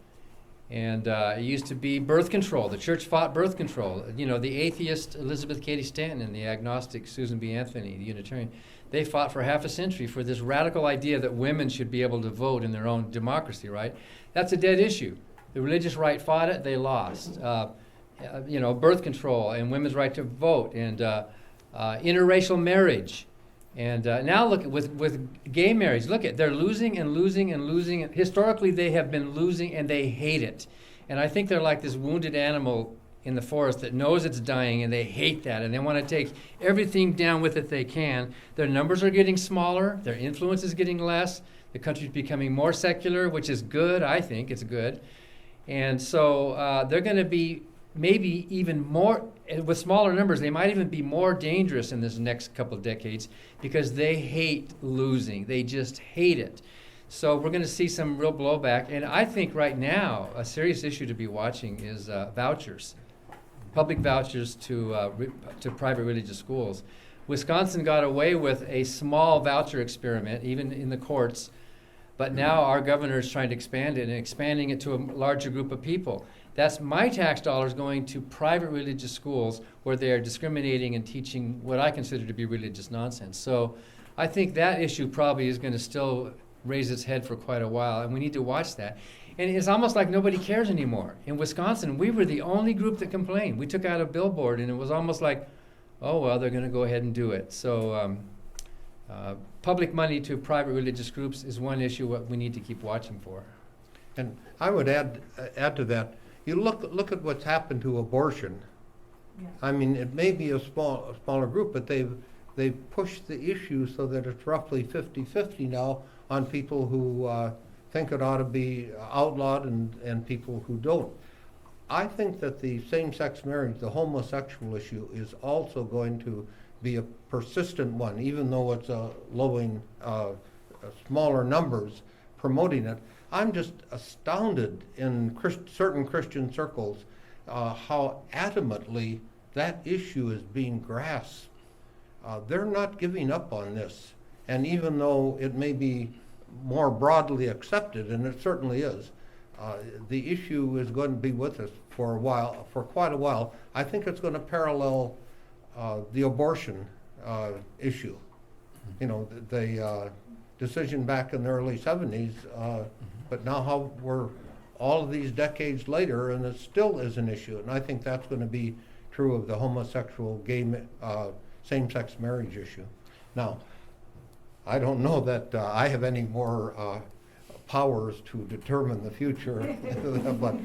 And it used to be birth control. The church fought birth control. You know, the atheist Elizabeth Cady Stanton and the agnostic Susan B. Anthony, the Unitarian, they fought for half a century for this radical idea that women should be able to vote in their own democracy, right? That's a dead issue. The religious right fought it, they lost. You know, birth control and women's right to vote and interracial marriage. And now look at with gay marriage, look at, they're losing and losing and losing. Historically, they have been losing and they hate it. And I think they're like this wounded animal in the forest that knows it's dying and they hate that and they want to take everything down with it they can. Their numbers are getting smaller, their influence is getting less, the country's becoming more secular, which is good, I think it's good. And so they're going to be maybe even more, with smaller numbers, they might even be more dangerous in this next couple of decades because they hate losing. They just hate it. So we're going to see some real blowback. And I think right now a serious issue to be watching is vouchers, public vouchers to private religious schools. Wisconsin got away with a small voucher experiment, even in the courts, but now our governor is trying to expand it and expanding it to a larger group of people. That's my tax dollars going to private religious schools where they are discriminating and teaching what I consider to be religious nonsense. So I think that issue probably is going to still raise its head for quite a while, and we need to watch that. And it's almost like nobody cares anymore. In Wisconsin, we were the only group that complained. We took out a billboard, and it was almost like, oh, well, they're going to go ahead and do it. So public money to private religious groups is one issue what we need to keep watching for. And I would add to that, you look at what's happened to abortion. Yeah. I mean, it may be a smaller group, but they've pushed the issue so that it's roughly 50-50 now on people who think it ought to be outlawed and people who don't. I think that the same-sex marriage, the homosexual issue, is also going to be a persistent one, even though it's lowering smaller numbers promoting it. I'm just astounded in certain Christian circles how adamantly that issue is being grasped. They're not giving up on this. And even though it may be more broadly accepted, and it certainly is, the issue is going to be with us for a while, for quite a while. I think it's going to parallel the abortion issue. You know, the decision back in the early 70s, but now how we're all of these decades later, and it still is an issue. And I think that's going to be true of the homosexual, gay, same-sex marriage issue. Now, I don't know that I have any more powers to determine the future, but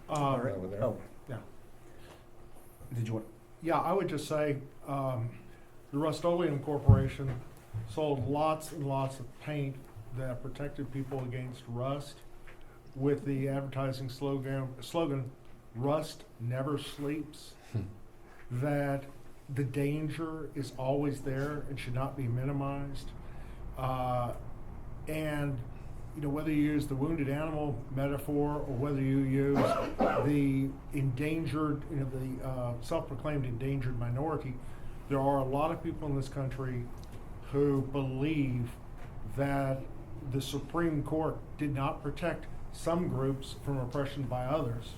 Right. over there. Oh, yeah. did you want? Yeah, I would just say the Rust-Oleum Corporation sold lots and lots of paint that protected people against rust with the advertising slogan "Rust never sleeps," that the danger is always there and should not be minimized. And you know, whether you use the wounded animal metaphor or whether you use the endangered, you know, the self-proclaimed endangered minority, there are a lot of people in this country who believe that the Supreme Court did not protect some groups from oppression by others,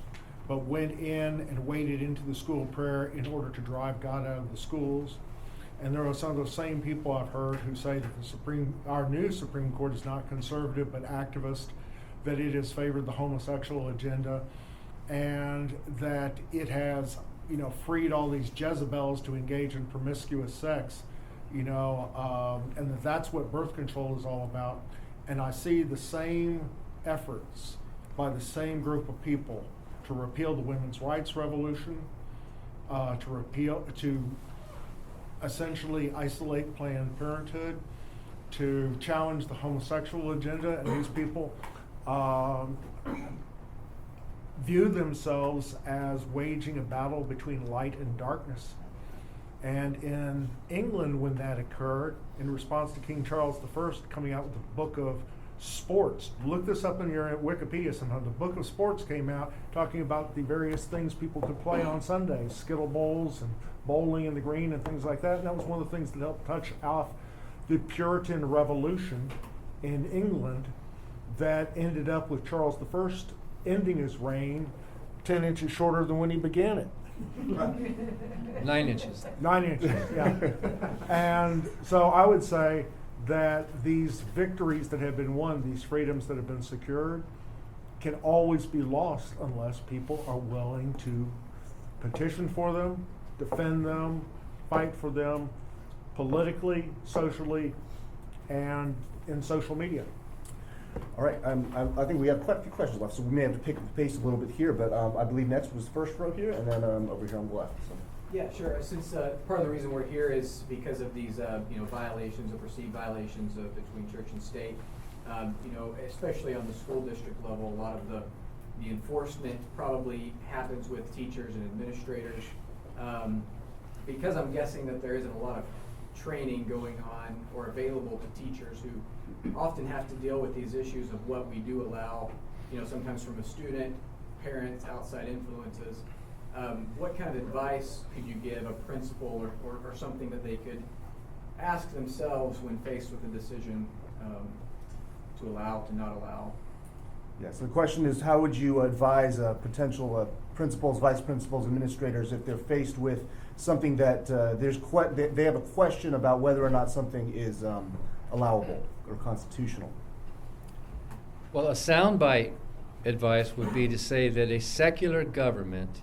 but went in and waded into the school of prayer in order to drive God out of the schools. And there are some of those same people I've heard who say that our new Supreme Court is not conservative but activist, that it has favored the homosexual agenda, and that it has, you know, freed all these Jezebels to engage in promiscuous sex, you know, and that's what birth control is all about. And I see the same efforts by the same group of people to repeal the women's rights revolution, to essentially isolate Planned Parenthood, to challenge the homosexual agenda, and these people view themselves as waging a battle between light and darkness. And in England, when that occurred, in response to King Charles I coming out with the Book of Sports, look this up in your Wikipedia sometime, the Book of Sports came out talking about the various things people could play on Sundays, skittle bowls and bowling in the green and things like that. And that was one of the things that helped touch off the Puritan Revolution in England, that ended up with Charles I ending his reign 10 inches shorter than when he began it. 9 inches. 9 inches, yeah. And so I would say that these victories that have been won, these freedoms that have been secured, can always be lost unless people are willing to petition for them, defend them, fight for them, politically, socially, and in social media. All right, I think we have quite a few questions left, so we may have to pick the pace a little bit here, but I believe next was first row here, and then over here on the left. So. Yeah, sure. Since part of the reason we're here is because of these, violations or perceived violations of between church and state. Especially on the school district level, a lot of the enforcement probably happens with teachers and administrators. Because I'm guessing that there isn't a lot of training going on or available to teachers who often have to deal with these issues of what we do allow, sometimes from a student, parents, outside influences. What kind of advice could you give a principal or something that they could ask themselves when faced with a decision to allow, to not allow? Yeah, so the question is, how would you advise potential principals, vice principals, administrators if they're faced with something that they have a question about whether or not something is allowable or constitutional? Well, a soundbite advice would be to say that a secular government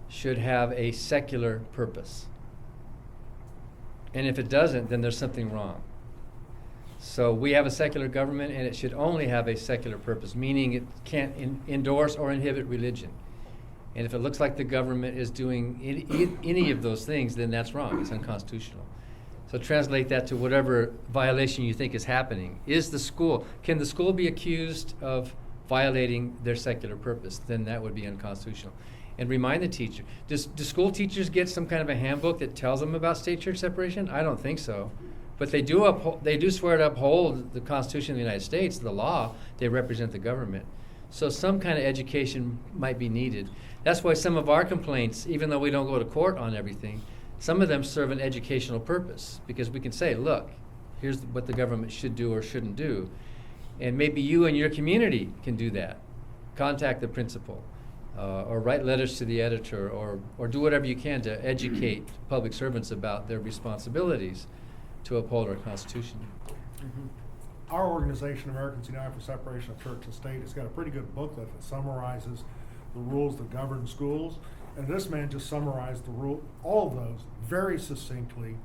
should have a secular purpose. And if it doesn't, then there's something wrong. So we have a secular government, and it should only have a secular purpose, meaning it can't endorse or inhibit religion. And if it looks like the government is doing any of those things, then that's wrong. It's unconstitutional. So translate that to whatever violation you think is happening. Can the school be accused of violating their secular purpose? Then that would be unconstitutional. And remind the teacher. Do school teachers get some kind of a handbook that tells them about state-church separation? I don't think so. But they do swear to uphold the Constitution of the United States, the law. They represent the government. So some kind of education might be needed. That's why some of our complaints, even though we don't go to court on everything, some of them serve an educational purpose, because we can say, look, here's what the government should do or shouldn't do. And maybe you and your community can do that. Contact the principal, or write letters to the editor, or do whatever you can to educate public servants about their responsibilities to uphold our Constitution. Mm-hmm. Our organization, Americans United for Separation of Church and State, has got a pretty good booklet that summarizes the rules that govern schools. And this man just summarized all of those very succinctly.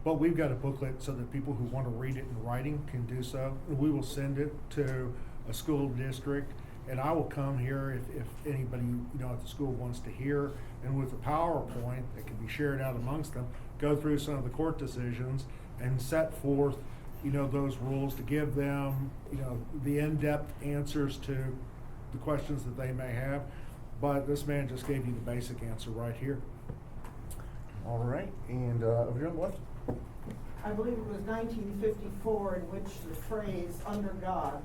But we've got a booklet so that people who want to read it in writing can do so. And we will send it to a school district. And I will come here if anybody at the school wants to hear. And with a PowerPoint that can be shared out amongst them, go through some of the court decisions and set forth those rules to give them the in-depth answers to the questions that they may have. But this man just gave you the basic answer right here. All right, and over here on the left. I believe it was 1954 in which the phrase "under God"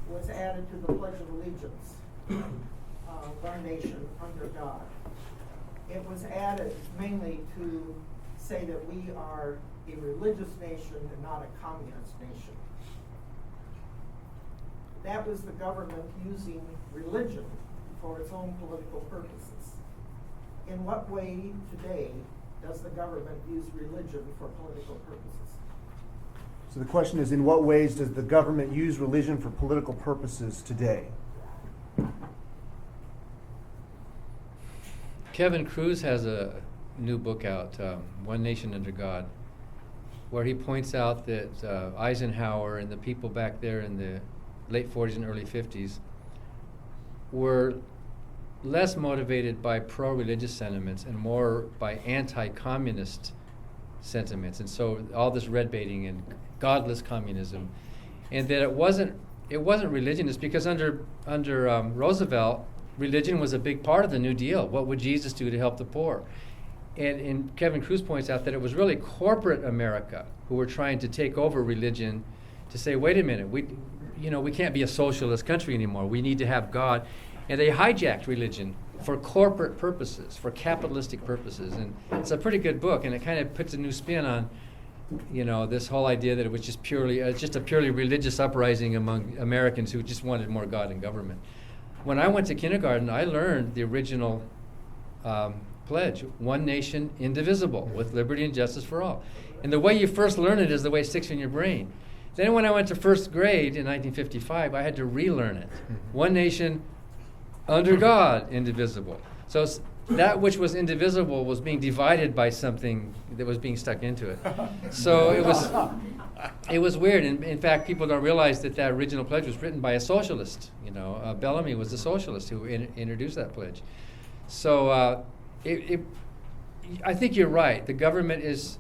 was added to the Pledge of Allegiance. One nation under God. It was added mainly to say that we are a religious nation and not a communist nation. That was the government using religion for its own political purposes. In what way today does the government use religion for political purposes? So the question is, in what ways does the government use religion for political purposes today? Kevin Kountze has a new book out, One Nation Under God, where he points out that Eisenhower and the people back there in the late 40s and early 50s were less motivated by pro-religious sentiments and more by anti-communist sentiments. And so all this red baiting and godless communism, and that it wasn't religionist, because under Roosevelt, religion was a big part of the New Deal. What would Jesus do to help the poor? And Kevin Kountze points out that it was really corporate America who were trying to take over religion to say, wait a minute, we can't be a socialist country anymore. We need to have God. And they hijacked religion for corporate purposes, for capitalistic purposes. And it's a pretty good book, and it kind of puts a new spin on you know, this whole idea that it was just just a purely religious uprising among Americans who just wanted more God in government. When I went to kindergarten, I learned the original pledge, one nation, indivisible, with liberty and justice for all. And the way you first learn it is the way it sticks in your brain. Then when I went to first grade in 1955, I had to relearn it. One nation, under God, indivisible. So that which was indivisible was being divided by something that was being stuck into it. So it was weird. And in fact, people don't realize that that original pledge was written by a socialist. You know, Bellamy was the socialist who introduced that pledge. So I think you're right. The government is,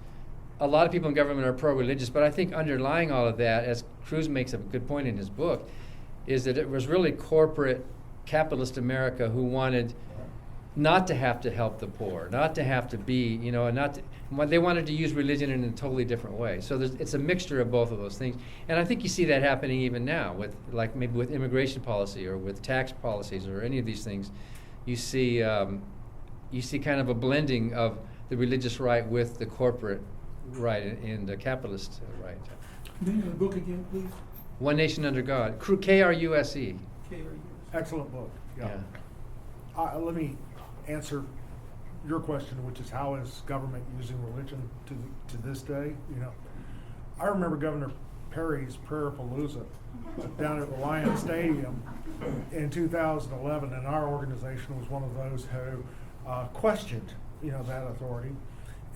a lot of people in government are pro-religious, but I think underlying all of that, as Kountze makes a good point in his book, is that it was really corporate capitalist America who wanted not to have to help the poor, not to have to be, you know, they wanted to use religion in a totally different way. So it's a mixture of both of those things. And I think you see that happening even now with, like, maybe with immigration policy or with tax policies or any of these things. You see kind of a blending of the religious right with the corporate right and the capitalist right. Name of the book again, please. One Nation Under God. Kruse. Excellent book. Yeah. Let me answer your question, which is how is government using religion to this day? You know, I remember Governor Perry's prayer palooza down at Reliance Stadium in 2011, and our organization was one of those who questioned, you know, that authority.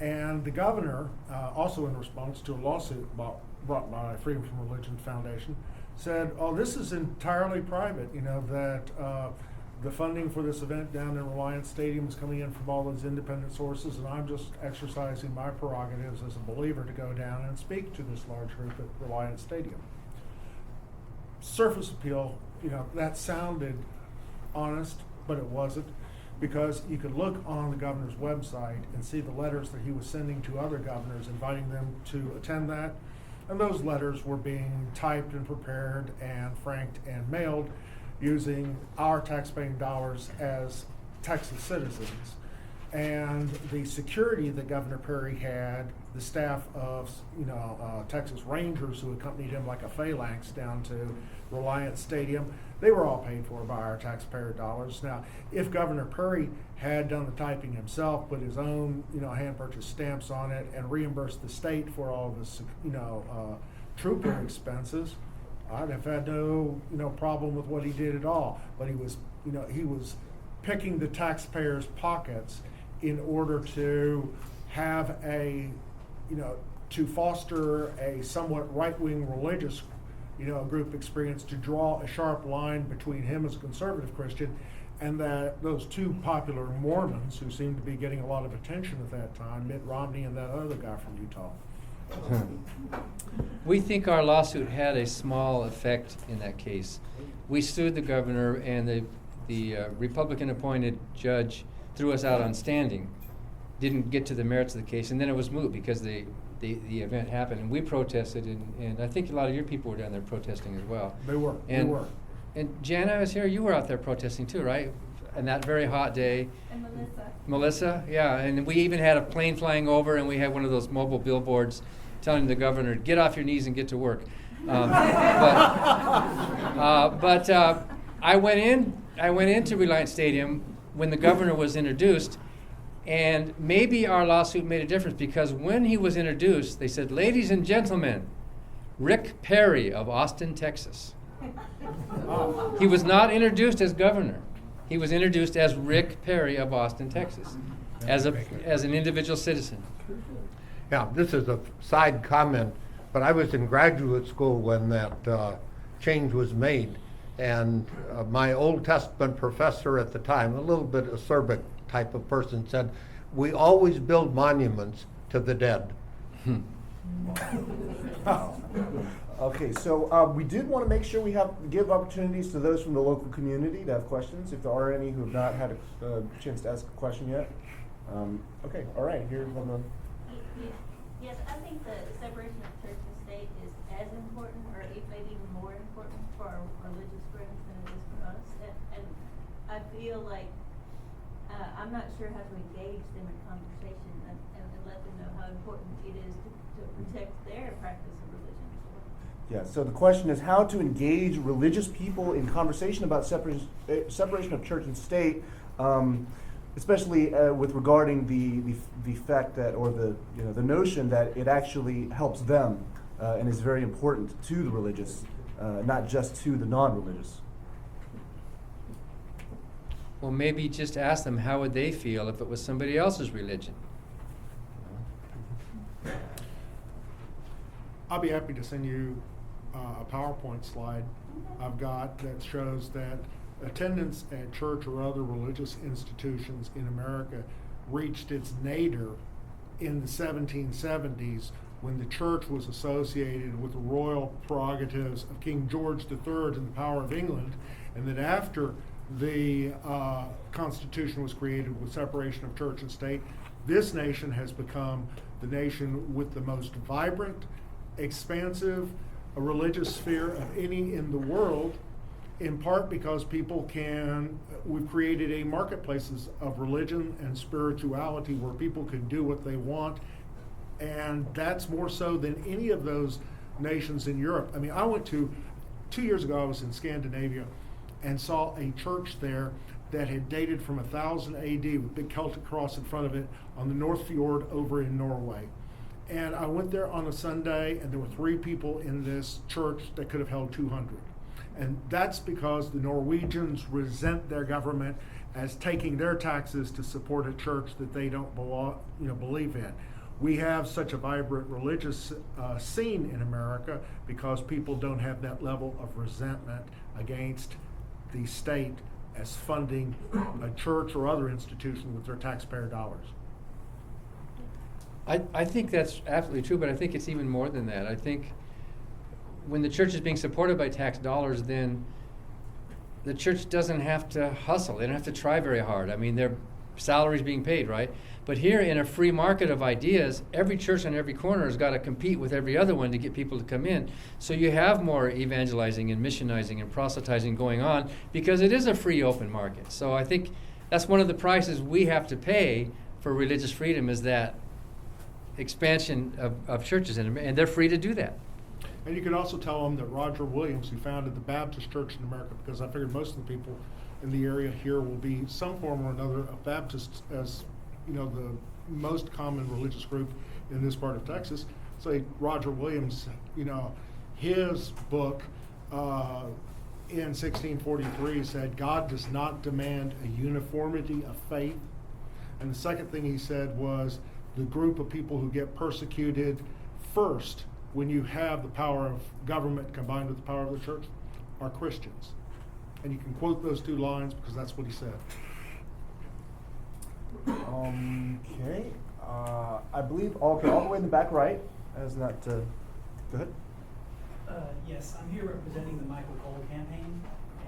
And the governor, also in response to a lawsuit brought by Freedom from Religion Foundation, said, "Oh, this is entirely private. You know that the funding for this event down in Reliance Stadium is coming in from all those independent sources, and I'm just exercising my prerogatives as a believer to go down and speak to this large group at Reliance Stadium." Surface appeal, you know, that sounded honest, but it wasn't, because you could look on the governor's website and see the letters that he was sending to other governors inviting them to attend that. And those letters were being typed and prepared and franked and mailed using our taxpaying dollars as Texas citizens. And the security that Governor Perry had, the staff of, you know, Texas Rangers who accompanied him like a phalanx down to Reliance Stadium, they were all paid for by our taxpayer dollars. Now, if Governor Perry had done the typing himself, put his own, you know, hand-purchased stamps on it, and reimbursed the state for all of his, you know, trooper expenses, I'd have had no, you know, problem with what he did at all. But he was, you know, he was picking the taxpayers' pockets in order to have a, you know, to foster a somewhat right-wing religious, you know, group experience, to draw a sharp line between him as a conservative Christian and that those two popular Mormons who seemed to be getting a lot of attention at that time, Mitt Romney and that other guy from Utah. We think our lawsuit had a small effect in that case. We sued the governor, and the Republican-appointed judge threw us out on standing. Didn't get to the merits of the case, and then it was moot because the event happened, and we protested, and I think a lot of your people were down there protesting as well. They were. And, they were. And Jana was here. You were out there protesting too, right? And that very hot day. And Melissa, yeah, and we even had a plane flying over, and we had one of those mobile billboards telling the governor, "Get off your knees and get to work." But I went into Reliance Stadium when the governor was introduced, and maybe our lawsuit made a difference, because when he was introduced, they said, "Ladies and gentlemen, Rick Perry of Austin, Texas." He was not introduced as governor. He was introduced as Rick Perry of Austin, Texas, as an individual citizen. Yeah, this is a side comment, but I was in graduate school when that change was made, and my Old Testament professor at the time, a little bit acerbic type of person, said, "We always build monuments to the dead." Okay, so we did want to make sure we give opportunities to those from the local community to have questions, if there are any who have not had a chance to ask a question yet. Okay, all right, here's one of Yes, I think the separation of church and state is as important, or maybe even more important for our religious friends than it is for us. And I feel like I I'm not sure how to engage them in conversation and let them know how important it is to protect their practice of religion as well. Yeah, so the question is how to engage religious people in conversation about separation of church and state, especially with regarding the fact that, or the notion that it actually helps them and is very important to the religious, not just to the non-religious. Well, maybe just ask them how would they feel if it was somebody else's religion. I'll be happy to send you a PowerPoint slide I've got that shows that attendance at church or other religious institutions in America reached its nadir in the 1770s when the church was associated with the royal prerogatives of King George III and the power of England, and that after the Constitution was created with separation of church and state, this nation has become the nation with the most vibrant, expansive religious sphere of any in the world, in part because we've created a marketplaces of religion and spirituality where people can do what they want, and that's more so than any of those nations in Europe. I mean, 2 years ago I was in Scandinavia and saw a church there that had dated from 1000 AD with big Celtic cross in front of it on the North Fjord over in Norway. And I went there on a Sunday, and there were 3 people in this church that could have held 200. And that's because the Norwegians resent their government as taking their taxes to support a church that they don't believe in. We have such a vibrant religious scene in America because people don't have that level of resentment against the state as funding a church or other institution with their taxpayer dollars. I think that's absolutely true, but I think it's even more than that. I think when the church is being supported by tax dollars, then the church doesn't have to hustle. They don't have to try very hard. I mean, their salary's being paid, right? But here in a free market of ideas, every church on every corner has got to compete with every other one to get people to come in. So you have more evangelizing and missionizing and proselytizing going on because it is a free open market. So I think that's one of the prices we have to pay for religious freedom, is that expansion of churches, and they're free to do that. And you could also tell them that Roger Williams, who founded the Baptist Church in America, because I figured most of the people in the area here will be some form or another of Baptists, as the most common religious group in this part of Texas. So Roger Williams, his book in 1643 said, God does not demand a uniformity of faith. And the second thing he said was, the group of people who get persecuted first when you have the power of government combined with the power of the church are Christians. And you can quote those 2 lines because that's what he said. Okay. I believe all the way in the back right. As not. Go ahead. Yes, I'm here representing the Michael Cole campaign,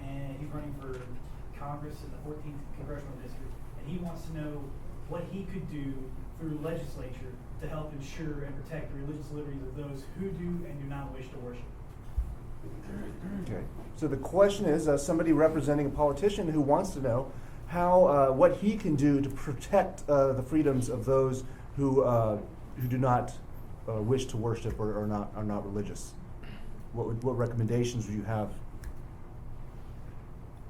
and he's running for Congress in the 14th Congressional District, and he wants to know what he could do through legislature to help ensure and protect the religious liberties of those who do and do not wish to worship. Okay. So the question is, somebody representing a politician who wants to know how what he can do to protect the freedoms of those who do not wish to worship or are not religious. What recommendations would you have?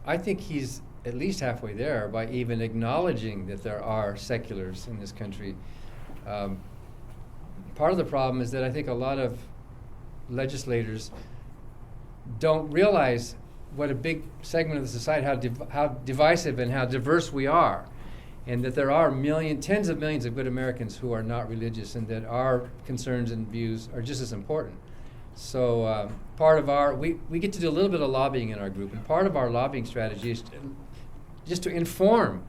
I think he's at least halfway there by even acknowledging that there are seculars in this country. Part of the problem is that I think a lot of legislators don't realize what a big segment of the society, how divisive and how diverse we are, and that there are tens of millions of good Americans who are not religious, and that our concerns and views are just as important. So part of we get to do a little bit of lobbying in our group, and part of our lobbying strategy is just to inform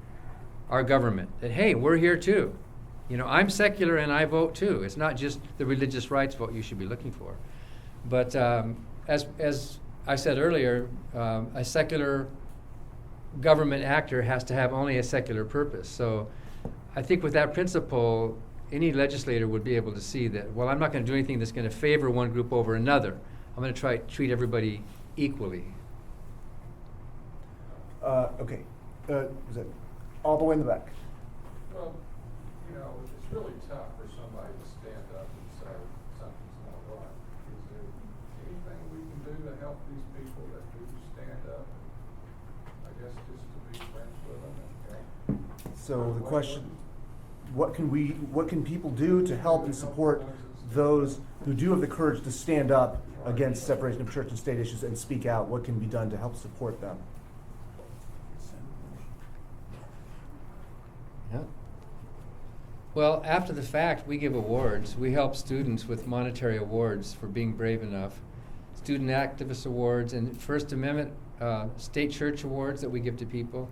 our government that, hey, we're here too. I'm secular and I vote too. It's not just the religious rights vote you should be looking for. But as I said earlier, a secular government actor has to have only a secular purpose. So I think with that principle, any legislator would be able to see that, well, I'm not going to do anything that's going to favor one group over another. I'm going to try to treat everybody equally. Okay. all the way in the back. Well, you know, it's really tough for somebody to stand up and say something's not right. Is there anything we can do to help these people that do stand up? I guess just to be friends with them and So the question, what can people do to help and support those who do have the courage to stand up against separation of church and state issues and speak out? What can be done to help support them? Yeah. Well, after the fact, we give awards. We help students with monetary awards for being brave enough. Student activist awards and First Amendment state church awards that we give to people.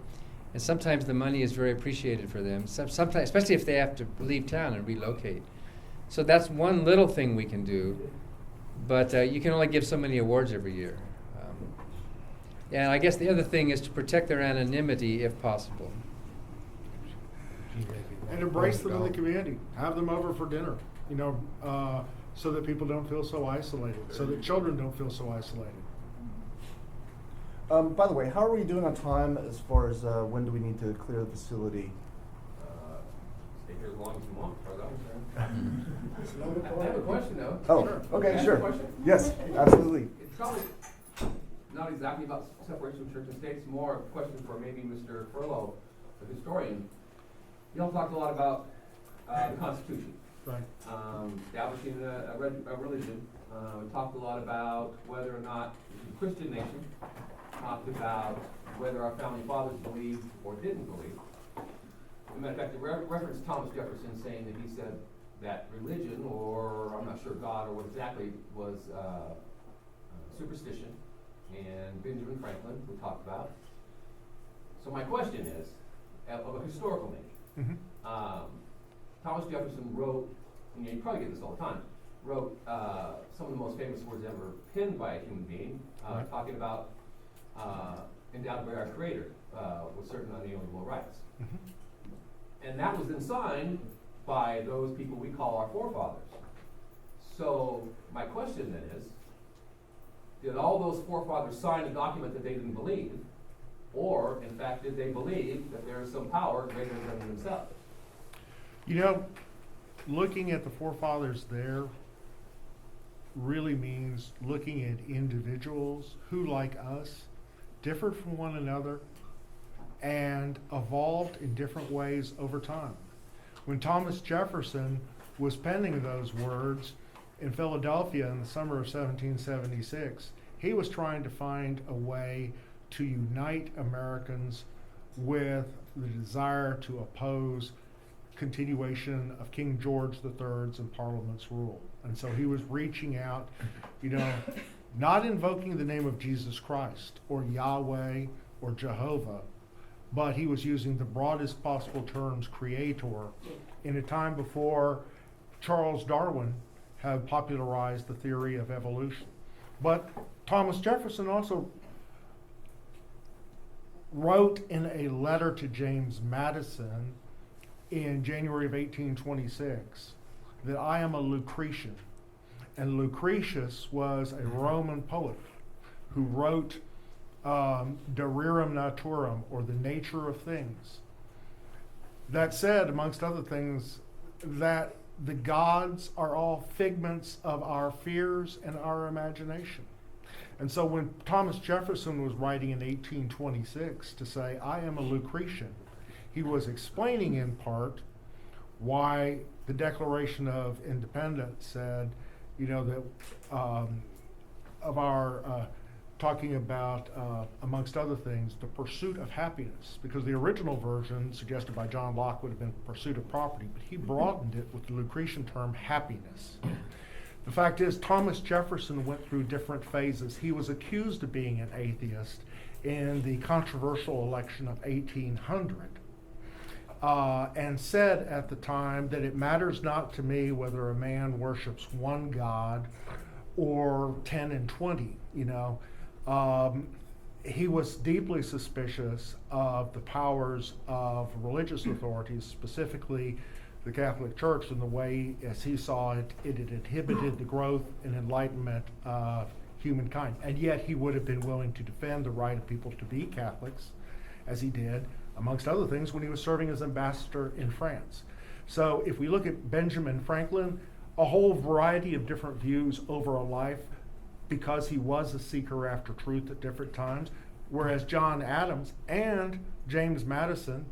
And sometimes the money is very appreciated for them, sometimes, especially if they have to leave town and relocate. So that's one little thing we can do, but you can only give so many awards every year. And I guess the other thing is to protect their anonymity if possible. And embrace them in the community. Have them over for dinner, you know, so that people don't feel so isolated, so that children don't feel so isolated. By the way, how are we doing on time as far as when do we need to clear the facility? Stay here as long as you want, as far as I'm concerned. I have a question though. Oh, Sure. okay, Can I ask sure. a question? Yes, absolutely. It's probably not exactly about separation of church and state. It's more a question for maybe Mr. Furlow, the historian. You all talked a lot about the Constitution. Right. Establishing a religion. We talked a lot about whether or not it's a Christian nation. Talked about whether our founding fathers believed or didn't believe. As a matter of fact, it referenced Thomas Jefferson saying that he said that religion, or I'm not sure God or what exactly, was superstition. And Benjamin Franklin, we talked about. So my question is, of a historical nature. Mm-hmm. Thomas Jefferson wrote, and you probably get this all the time, wrote some of the most famous words ever penned by a human being, Right. talking about endowed by our Creator with certain unalienable rights. Mm-hmm. And that was then signed by those people we call our forefathers. So my question then is, did all those forefathers sign a document that they didn't believe? Or, in fact, did they believe that there is some power greater than themselves? You know, looking at the forefathers there really means looking at individuals who, like us, differed from one another and evolved in different ways over time. When Thomas Jefferson was penning those words in Philadelphia in the summer of 1776, he was trying to find a way to unite Americans with the desire to oppose continuation of King George III's and Parliament's rule. And so he was reaching out, you know, not invoking the name of Jesus Christ or Yahweh or Jehovah, but he was using the broadest possible terms, creator, in a time before Charles Darwin had popularized the theory of evolution. But Thomas Jefferson also wrote in a letter to James Madison in January of 1826 that I am a Lucretian. And Lucretius was a Roman poet who wrote De Rerum Naturam, or the nature of things. That said, amongst other things, that the gods are all figments of our fears and our imagination. And so when Thomas Jefferson was writing in 1826 to say, I am a Lucretian, he was explaining in part why the Declaration of Independence said, you know, that of our talking about, amongst other things, the pursuit of happiness, because the original version suggested by John Locke would have been pursuit of property, but he broadened it with the Lucretian term happiness. The fact is, Thomas Jefferson went through different phases. He was accused of being an atheist in the controversial election of 1800. And said at the time that it matters not to me whether a man worships one God or 10 and 20, you know. He was deeply suspicious of the powers of religious authorities, specifically the Catholic Church, and the way, as he saw it, it had inhibited the growth and enlightenment of humankind. And yet he would have been willing to defend the right of people to be Catholics, as he did, amongst other things, when he was serving as ambassador in France. So if we look at Benjamin Franklin, a whole variety of different views over a life because he was a seeker after truth at different times, whereas John Adams and James Madison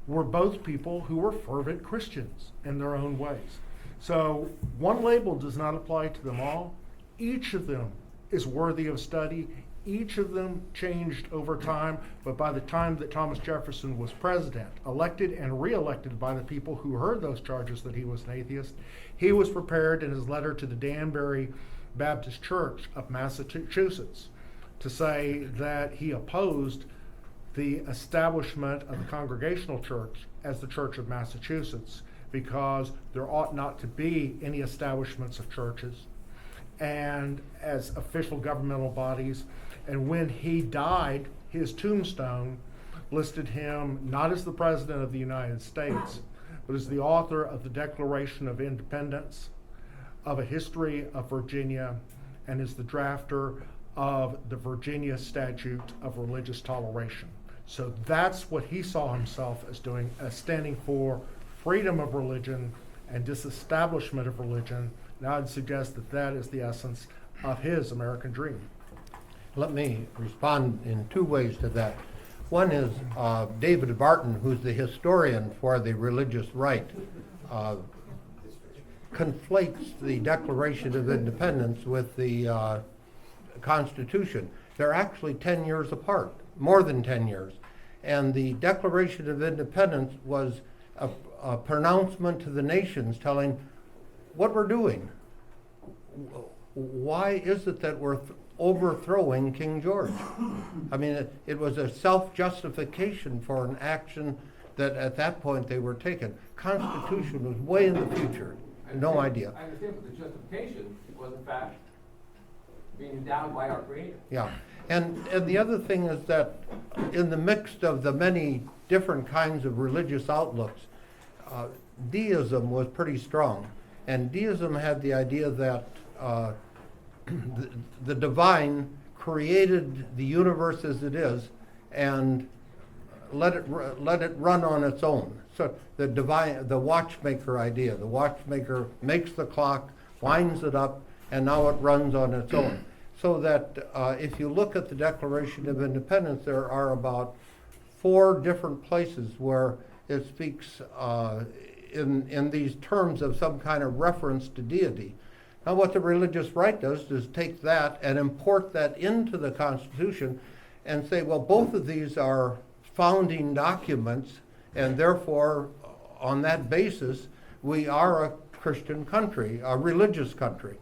were both people who were fervent Christians in their own ways. So one label does not apply to them all. Each of them is worthy of study. Each of them changed over time, but by the time that Thomas Jefferson was president, elected and re-elected by the people who heard those charges that he was an atheist, he was prepared in his letter to the Danbury Baptist Church of Massachusetts to say that he opposed the establishment of the Congregational Church as the Church of Massachusetts because there ought not to be any establishments of churches and as official governmental bodies. And when he died, his tombstone listed him not as the President of the United States, but as the author of the Declaration of Independence, of a history of Virginia, and is the drafter of the Virginia Statute of Religious Toleration. So that's what he saw himself as doing, as standing for freedom of religion and disestablishment of religion. And I'd suggest that that is the essence of his American dream. Let me respond in two ways to that. One is David Barton, who's the historian for the religious right, conflates the Declaration of Independence with the Constitution. They're actually 10 years apart, more than 10 years. And the Declaration of Independence was a pronouncement to the nations telling what we're doing. Why is it that we're overthrowing King George? I mean, it was a self-justification for an action that at that point they were taking. Constitution was way in the future. No idea. I understand, but the justification was in fact being endowed by our Creator. Yeah, and the other thing is that in the mix of the many different kinds of religious outlooks, deism was pretty strong. And deism had the idea that the divine created the universe as it is and let it run on its own. So the watchmaker idea, the watchmaker makes the clock, winds it up, and now it runs on its own. So that if you look at the Declaration of Independence, there are about 4 different places where it speaks in these terms of some kind of reference to deity. Now what the religious right does is take that and import that into the Constitution and say, well, both of these are founding documents, and therefore, on that basis, we are a Christian country, a religious country.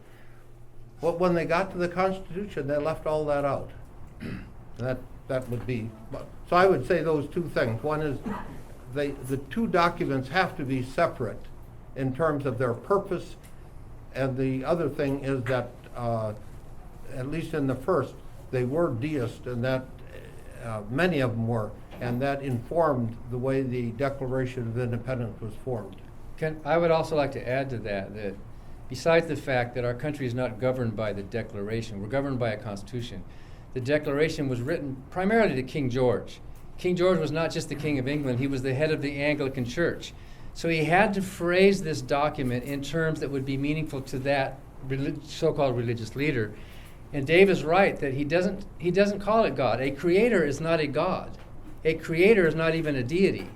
But when they got to the Constitution, they left all that out. That would be, so I would say those two things. One is the two documents have to be separate in terms of their purpose, and the other thing is that, at least in the first, they were deist, and that many of them were, and that informed the way the Declaration of Independence was formed. I would also like to add to that besides the fact that our country is not governed by the Declaration, we're governed by a Constitution. The Declaration was written primarily to King George. King George was not just the King of England, he was the head of the Anglican Church. So he had to phrase this document in terms that would be meaningful to that so-called religious leader. And Dave is right that he doesn't call it God. A creator is not a God. A creator is not even a deity.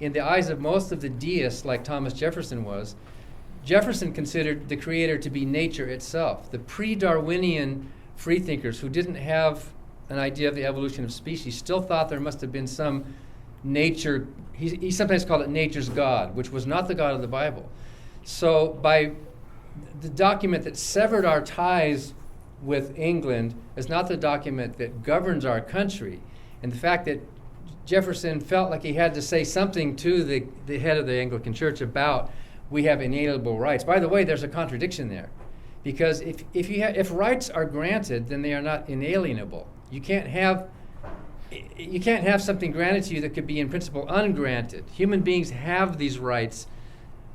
In the eyes of most of the deists, like Thomas Jefferson was, Jefferson considered the creator to be nature itself. The pre-Darwinian freethinkers who didn't have an idea of the evolution of species still thought there must have been some nature. He sometimes called it nature's God, which was not the God of the Bible. So by the document that severed our ties with England is not the document that governs our country. And the fact that Jefferson felt like he had to say something to the head of the Anglican Church about we have inalienable rights. By the way, there's a contradiction there. Because if rights are granted, then they are not inalienable. You can't have something granted to you that could be in principle ungranted. Human beings have these rights,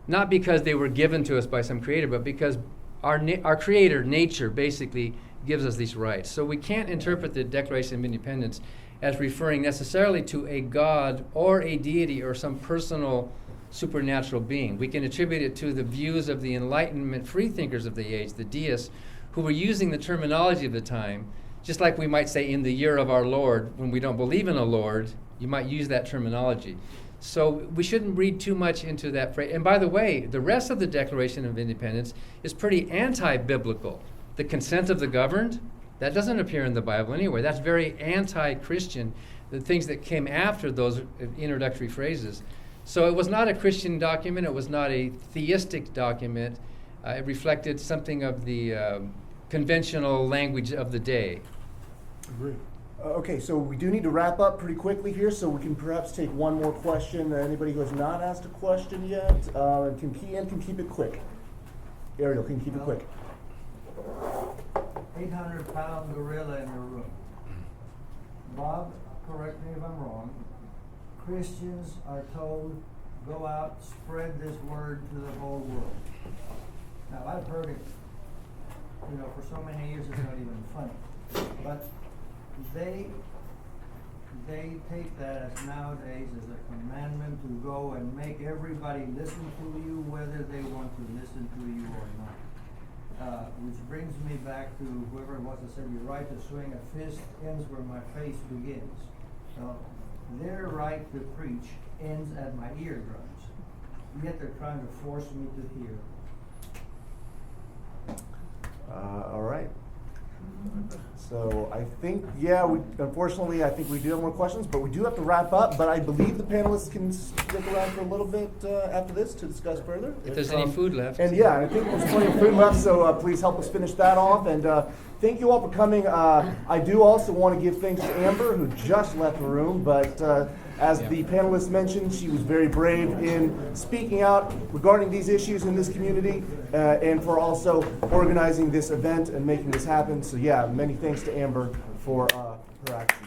not because they were given to us by some creator, but because our creator, nature, basically gives us these rights. So we can't interpret the Declaration of Independence as referring necessarily to a god or a deity or some personal supernatural being. We can attribute it to the views of the Enlightenment freethinkers of the age, the deists, who were using the terminology of the time, just like we might say in the year of our Lord, when we don't believe in a Lord, you might use that terminology. So we shouldn't read too much into that phrase. And by the way, the rest of the Declaration of Independence is pretty anti-biblical. The consent of the governed, that doesn't appear in the Bible anywhere. That's very anti-Christian, the things that came after those introductory phrases. So it was not a Christian document. It was not a theistic document. It reflected something of the conventional language of the day. Agree. Okay, so we do need to wrap up pretty quickly here, so we can perhaps take one more question. Anybody who has not asked a question yet, can keep it quick. Ariel, can you keep it quick? 800-pound gorilla in the room. Bob, correct me if I'm wrong. Christians are told, go out, spread this word to the whole world. Now, I've heard it, for so many years it's not even funny. But they take that as nowadays as a commandment to go and make everybody listen to you, whether they want to listen to you or not. Which brings me back to whoever it was that said, your right to swing a fist ends where my face begins. So their right to preach ends at my eardrums, yet they're trying to force me to hear. All right. So I think, unfortunately, I think we do have more questions, but we do have to wrap up. But I believe the panelists can stick around for a little bit after this to discuss further. If there's any food left. And I think there's plenty of food left, so please help us finish that off. And thank you all for coming. I do also want to give thanks to Amber, who just left the room, but as the panelists mentioned, she was very brave in speaking out regarding these issues in this community and for also organizing this event and making this happen. So many thanks to Amber for her action.